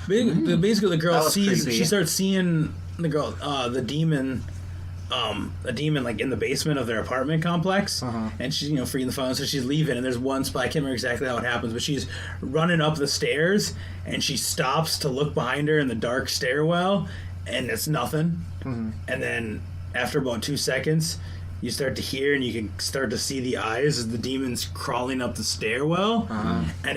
Basically, the girl That was sees. creepy. She starts seeing the girl, the demon. A demon like in the basement of their apartment complex, and she's freeing the phone, so she's leaving. And there's one spot I can't remember exactly how it happens, but she's running up the stairs, and she stops to look behind her in the dark stairwell, and it's nothing. And then after about 2 seconds, you start to hear, and you can start to see the eyes as the demon's crawling up the stairwell, and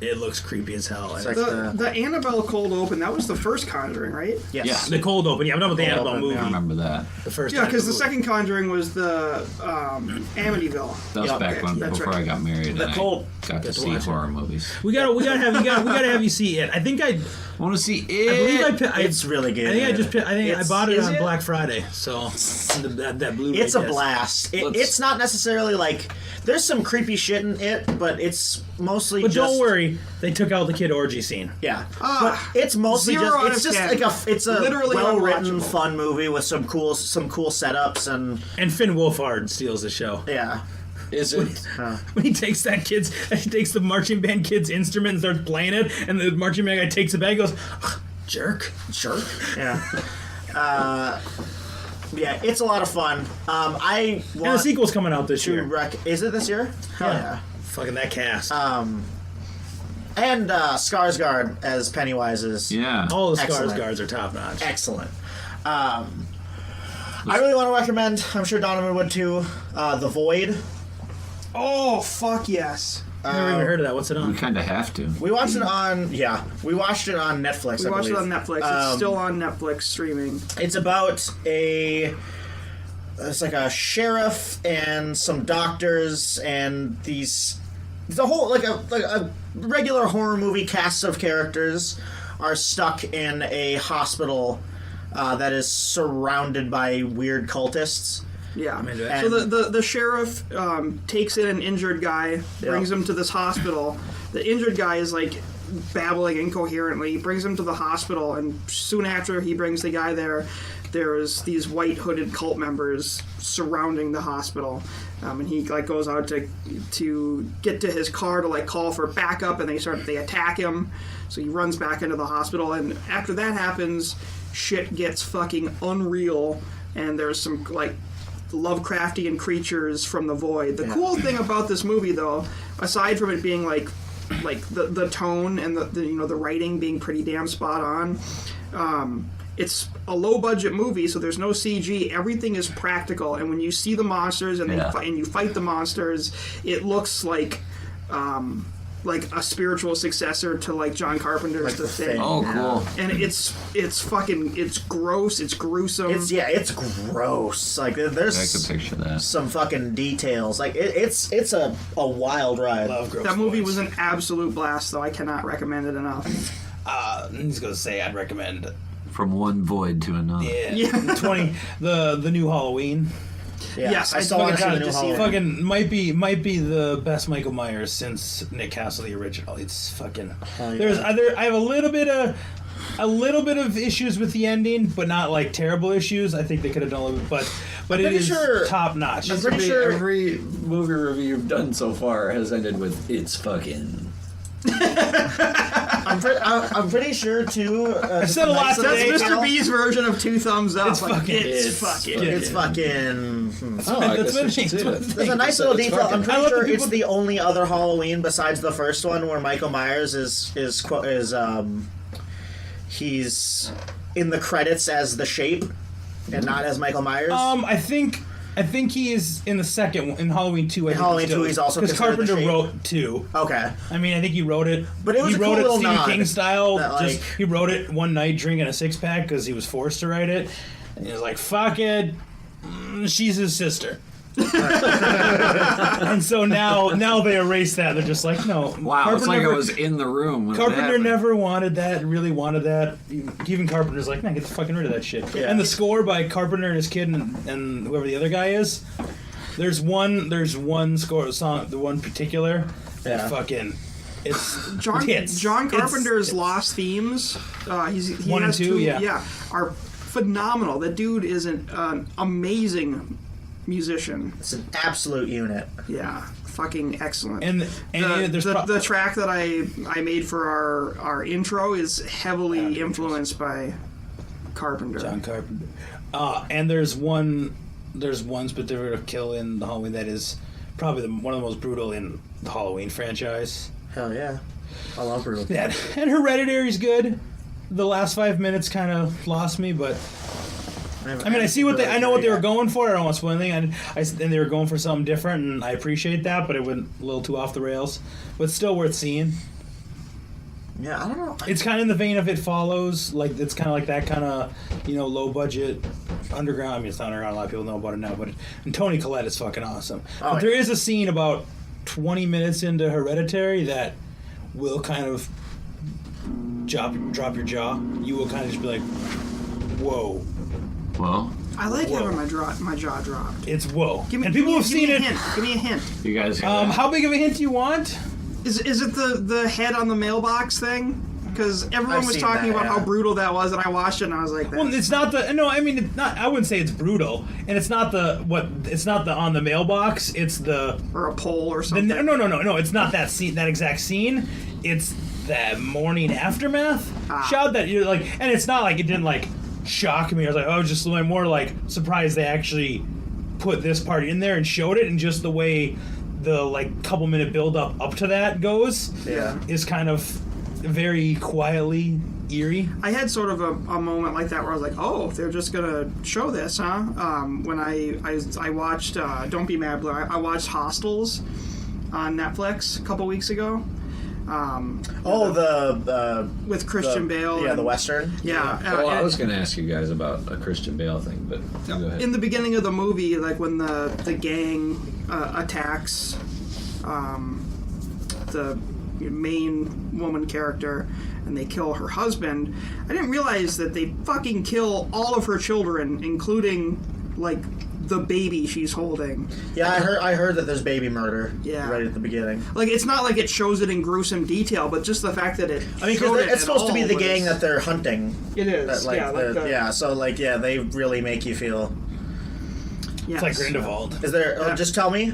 it looks creepy as hell. And like The Annabelle cold open, that was the first Conjuring, right? Yes. Yeah. the cold open, yeah, I'm done with the Cold Annabelle open, movie. I remember that. The first, Yeah, because the Annabelle second Conjuring was the Amityville. That was Yeah, back okay, when that's before right. I got married The and cold- I got to Get to see watch it. horror movies. We gotta have you see it. I think I Want to see I believe it? It's really good. I think I It's- bought it is on it? Black Friday. So that Blu-ray. It's a disc. blast. Let's- It's not necessarily like there's some creepy shit in it, but it's mostly But just. don't worry, they took out the kid orgy scene. Yeah, Ah, but it's mostly 0 out just of 10. it's a Literally well-written, unwatchable. fun movie with some cool setups and And Finn Wolfhard steals the show. yeah. Is it? When he takes the marching band kid's instrument and starts playing it, and the marching band guy takes it back and goes, jerk. Sure. Yeah. Yeah, it's a lot of fun. I And the want sequel's coming out this to year. Is it this year? Hell yeah. Fucking that cast. And Skarsgård as Pennywise is Yeah. All the excellent. Skarsgårds are top notch. excellent. I really want to recommend, I'm sure Donovan would too, The Void. Oh, fuck yes. I've never even heard of that. What's it We on? kind of have to. We watched it on Netflix. We I watched it believe. on Netflix. It's still on Netflix streaming. It's about it's like a sheriff and some doctors and the whole like a regular horror movie cast of characters are stuck in a hospital that is surrounded by weird cultists. Yeah. into it. So the sheriff takes in an injured guy, brings him to this hospital. The injured guy is like babbling incoherently. He brings him to the hospital, and soon after he brings the guy there, there's these white hooded cult members surrounding the hospital. And he like goes out to get to his car to like call for backup, and they attack him. So he runs back into the hospital, and after that happens, shit gets fucking unreal, and there's some like Lovecraftian creatures from the void. The cool thing about this movie, though, aside from it being like the tone and the writing being pretty damn spot on, it's a low budget movie, so there's no CG. Everything is practical, and when you see the monsters and you fight the monsters, it looks like a spiritual successor to like John Carpenter's The Thing. Oh, cool. And it's gross, it's gruesome. It's gross. Like I could there's picture that. some fucking details. Like it's a wild ride. Love gross That movie boys. was an absolute blast, though. I cannot recommend it enough. I'm just gonna say I'd recommend. From one void to another. Yeah. 20 the new Halloween. Yeah, Yes, I I still want to see the fucking new have to see Halloween. Fucking might be the best Michael Myers since Nick Castle the original. It's fucking. yeah. I have a little bit of issues with the ending, but not like terrible issues. I think they could have done a little bit, but it pretty is sure- top notch. I'm pretty sure Every movie review you've done so far has ended with "it's fucking." I'm pretty sure too. I said a lot That's today. Mr. B's version of 2 thumbs up. It's fucking- It's fucking. It's fucking. Oh, I That's guess I what should it see is. it. There's a nice little detail. I'm I pretty love the sure people- it's the only other Halloween besides the first one where Michael Myers he's in the credits as the Shape and not as Michael Myers. I think he is in the second one, in Halloween 2. In Halloween 2, he's also because considered the Carpenter Shape. wrote 2. Okay. I mean, I think he wrote it. But it was he a wrote cool it little Stephen nod King style. that, like- He wrote it one night drinking a 6-pack because he was forced to write it. And he was like, "Fuck it, she's his sister." And so now they erase that. They're just like, no. Wow, it's like never, I was in the room. When it Carpenter happened. never wanted that. Really wanted that. Even Carpenter's like, man, get the fucking rid of that shit. Yeah. And the score by Carpenter and his kid and whoever the other guy is. There's one score song, the one particular. Yeah. That fucking. It's John hits. Carpenter's It's- lost themes. He 1 and has 2, yeah. are phenomenal. That dude is an amazing musician. It's an absolute unit. Yeah, fucking excellent. And there's the track that I made for our intro is heavily influenced by Carpenter. John Carpenter. And there's one particular kill in the Halloween that is probably one of the most brutal in the Halloween franchise. Hell yeah. I love brutal. Yeah, and Hereditary's good. The last 5 minutes kind of lost me, but I mean, I see what I know what they were going for. I don't want to spoil anything. And they were going for something different, and I appreciate that, but it went a little too off the rails. But still worth seeing. Yeah, I don't know. It's kind of in the vein of It Follows. Like, it's kind of like that kind of, low budget underground. I mean, it's not underground. A lot of people know about it now, and Toni Collette is fucking awesome. Oh, But there is a scene about 20 minutes into Hereditary that will kind of drop your jaw. You will kind of just be like, whoa. Well, I like Whoa. having my jaw dropped. It's whoa. Give me, and people have give me seen a it. hint. Give me a hint. you guys. Hear that? How big of a hint do you want? Is it the head on the mailbox thing? Because everyone I've was seen talking that, about yeah. how brutal that was, and I watched it and I was like, Well, it's not the no. I mean, it's not. I wouldn't say it's brutal, and it's not the It's not the on the mailbox. It's the or a pole or something. no. It's not that scene. That exact scene. It's that morning aftermath shot that you're like, and it's not like it didn't like shock me. I was like, oh, just more like surprised they actually put this part in there and showed it, and just the way the like couple minute build up to that goes Yeah. is kind of very quietly eerie. I had sort of a moment like that where I was like, oh, they're just gonna show this, huh? When I watched Don't Be Mad Blue, I watched Hostels on Netflix a couple weeks ago. With Christian Bale. Yeah, and- the Western. Yeah. well, I and- was going to ask you guys about a Christian Bale thing, but go ahead. in the beginning of the movie, like when the gang attacks the main woman character and they kill her husband, I didn't realize that they fucking kill all of her children, including like the baby she's holding. Yeah, I heard that there's baby murder. Yeah. Right at the beginning. Like, it's not like it shows it in gruesome detail, but just the fact that it. I mean, showed because it it's at supposed to be all the was- gang that they're hunting. It is. That, like, yeah, like the, so like they really make you feel. yes. It's like Grindelwald. Is there? Yeah. Just tell me.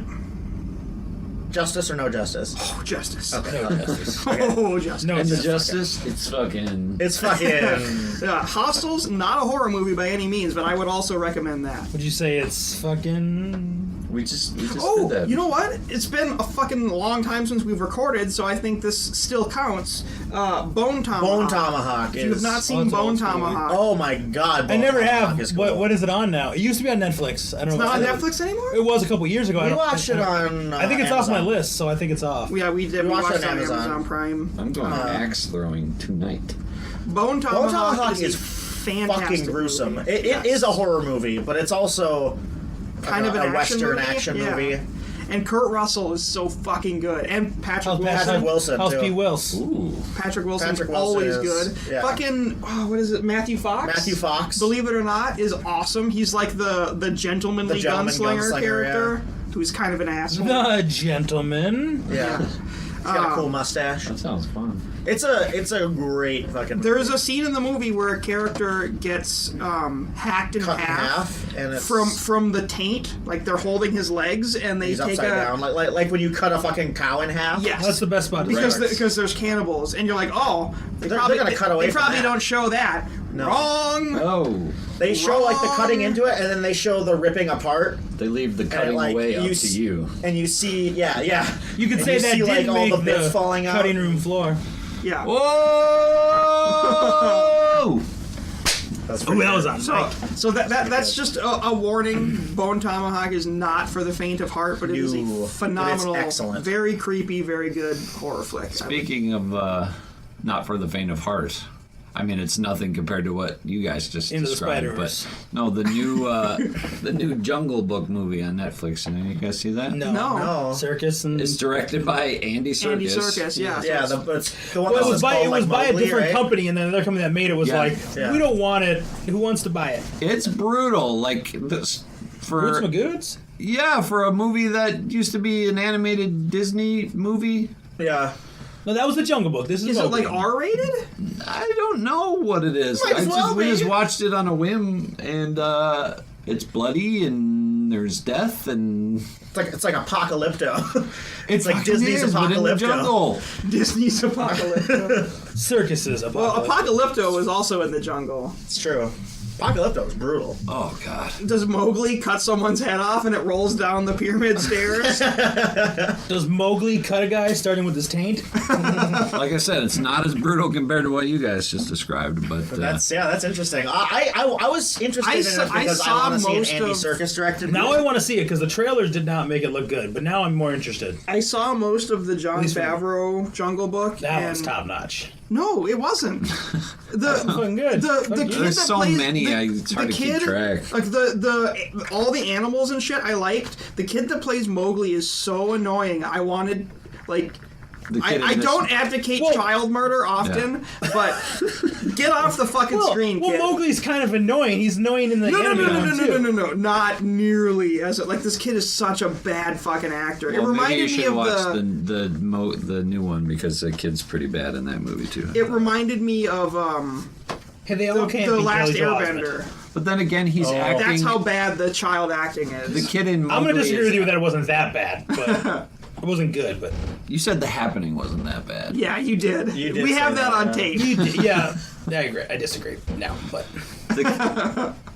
Justice or no justice? Oh, justice. No justice. Oh, justice. No and the justice. justice, it's fucking. It's fucking. Hostel's not a horror movie by any means, but I would also recommend that. Would you say it's fucking? We just Oh, did that. you know what? It's been a fucking long time since we've recorded, so I think this still counts. Bone Tomahawk. Bone Tomahawk. If you have not seen it's Bone old school. Tomahawk, Oh my god. I Bone never Tomahawk have. is cool. What is it on now? It used to be on Netflix. I don't it's know. not on if Netflix anymore? It was a couple years ago. I We don't- watched it on. I think it's off my Amazon. list, so I think it's off. Yeah, we did. We watched watched it it on on Amazon. Amazon Prime. I'm going axe throwing tonight. Bone Tomahawk, Tomahawk is is a fantastic Fucking gruesome. movie. It Yes. is a horror movie, but it's also kind of a an Western action action movie. Yeah. And Kurt Russell is so fucking good, and Patrick Patrick Wilson. Wilson, House too. P. Wills. Ooh. Patrick Wilson's Patrick Wilson always is- good. yeah. Fucking what is it? Matthew Fox. Matthew Fox. Believe it or not, is awesome. He's like the gentlemanly The gentleman gunslinger gunslinger, character, who's kind of an asshole. The gentleman. Yeah. He's got a cool mustache. That sounds fun. It's a great fucking. There's a scene in the movie where a character gets hacked in cut in half half, and it's from the taint. Like they're holding his legs, and they he's take upside down, like when you cut a fucking cow in half. Yes, That's the best spot to because start. because there's cannibals, and you're like, oh, They're gonna cut away They from probably that. don't show that. No. Wrong. Oh, They show like the Wrong. cutting into it, and then they show the ripping apart, they leave the cutting like, away up you to s- you. and you see, yeah. You could And say you that see, did like, all make the bits falling out. cutting room floor. Yeah. Whoa! That's Oh, that was on. So that's just a warning. Bone Tomahawk is not for the faint of heart, but it is No, a but it's phenomenal, excellent. very creepy, very good horror flick. Speaking of not for the faint of heart, I mean it's nothing compared to what you guys just Into the described. Spider-Verse. But no, the new Jungle Book movie on Netflix. Did you guys see that? No. No. Circus and It's directed by Andy Serkis. Andy Serkis, yeah. Yeah, So it's the one Well, that it was by called, like, a Mowgli, different right? company, and then another company that made it was Yeah. like, Yeah. we don't want it. Who wants to buy it? It's brutal. Like this Roots for Magoots? yeah, for a movie that used to be an animated Disney movie. Yeah. No, that was the Jungle Book. This is is it Mowgli. like R-rated? I don't know what it is. Might as well We be. just watched it on a whim, and it's bloody, and there's death, and It's like Apocalypto. it's like Disney's but in the Apocalypto. jungle. Disney's Apocalypto. Circuses. Well, Apocalypto was also in the jungle. It's true. Apocalypto was brutal. Oh God! Does Mowgli cut someone's head off and it rolls down the pyramid stairs? Does Mowgli cut a guy starting with his taint? Like I said, it's not as brutal compared to what you guys just described, but That's interesting. I was interested in it I because I saw want to see an most Andy of- Serkis directed. Now movie. I want to see it because the trailers did not make it look good, but now I'm more interested. I saw most of the Jon least for me. Favreau Jungle Book. That and one's top notch. No, it wasn't. Fucking good. The Fuck kid you. There's that so plays, many, it's hard to keep track. Like all the animals and shit I liked. The kid that plays Mowgli is so annoying. I wanted like. the kid I in this- don't advocate Well- child murder often, but get off the fucking screen, well, kid. Mowgli's kind of annoying. He's annoying in the animated one, too. No, not nearly as like this kid is such a bad fucking actor. Well, it maybe you reminded me should of watch the new one because the kid's pretty bad in that movie too. It reminded me of Hey, they all can't the be Last Kelly Joe Osment. Airbender. But then again, he's acting. That's how bad the child acting is. the kid in Mowgli I'm going to disagree is- with you that it wasn't that bad, but it wasn't good. But You said The Happening wasn't that bad. Yeah, you did. You did We say have that that, on tape. yeah, I agree. I disagree now, but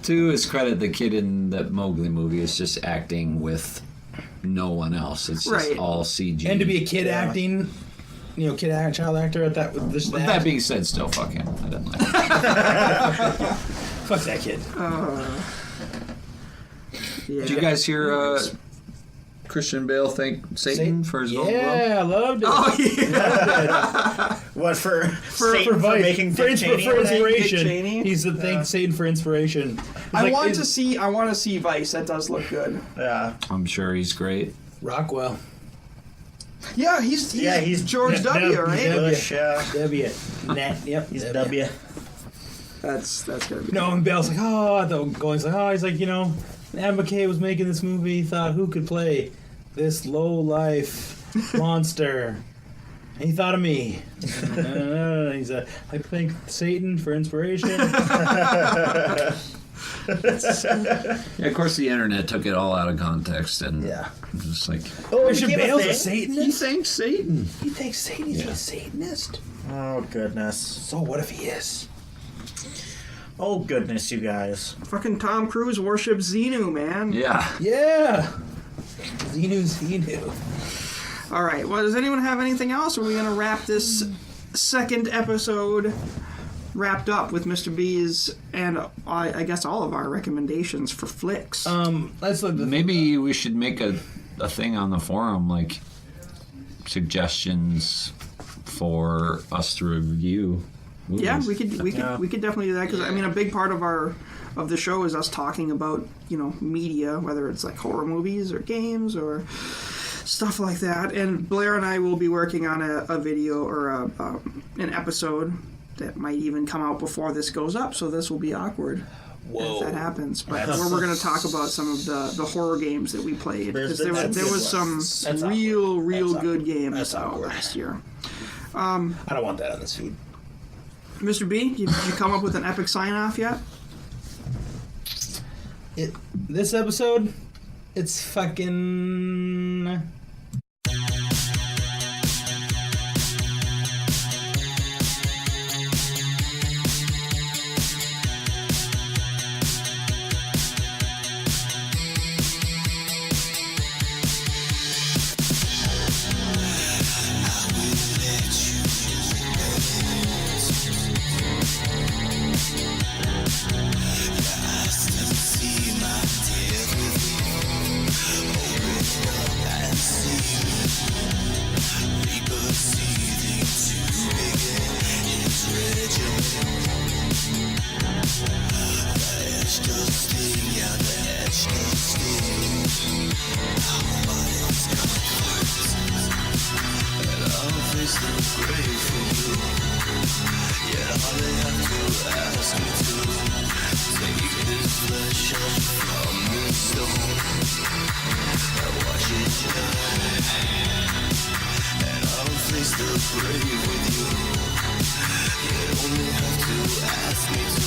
To his credit, the kid in that Mowgli movie is just acting with no one else. It's just Right. all CG. and to be a kid acting, child actor at that. This, But that being said, still fuck him. I didn't like it. fuck that kid. Yeah. Did you guys hear Christian Bale thank Satan for his Golden Globe? Yeah, I loved it. Oh yeah. What for Satan for Vice. making for, Dick Cheney? for inspiration. Dick Cheney? He's the thank Satan for inspiration. It's I like, want is- to see Vice. That does look good. Yeah. I'm sure he's great. Rockwell. Yeah, he's George Yeah, W. yeah, Right? yeah. Bush, W. Nat. Yep. He's W. That's gonna be. No, and Bale's like, he's like, Adam McKay was making this movie. He thought, who could play this low life monster? And he thought of me. He's I thank Satan for inspiration. Yeah, of course, the internet took it all out of context and Yeah. just like Oh, Christian became Bale's a thing? Satanist? he thanks Satan. He thinks Satan's a Satanist? Oh goodness. So what if he is? Oh goodness, you guys. Fucking Tom Cruise worships Xenu, man. Yeah. Yeah. Xenu. All right. Well, does anyone have anything else? Or are we gonna wrap this second episode wrapped up with Mr. B's and I guess all of our recommendations for flicks? Let's look. Maybe we should make a thing on the forum, like suggestions for us to review. Movies. Yeah, we could definitely do that because I mean a big part of the show is us talking about media, whether it's like horror movies or games or stuff like that. And Blair and I will be working on a video or an episode that might even come out before this goes up. So this will be awkward. Whoa. If that happens, but where we're going to talk about some of the horror games that we played because there was some real good games out last year. I don't want that on this feed. Mr. B, did you come up with an epic sign-off yet? This episode, it's fucking... Face the grave with you. You only have to ask me to.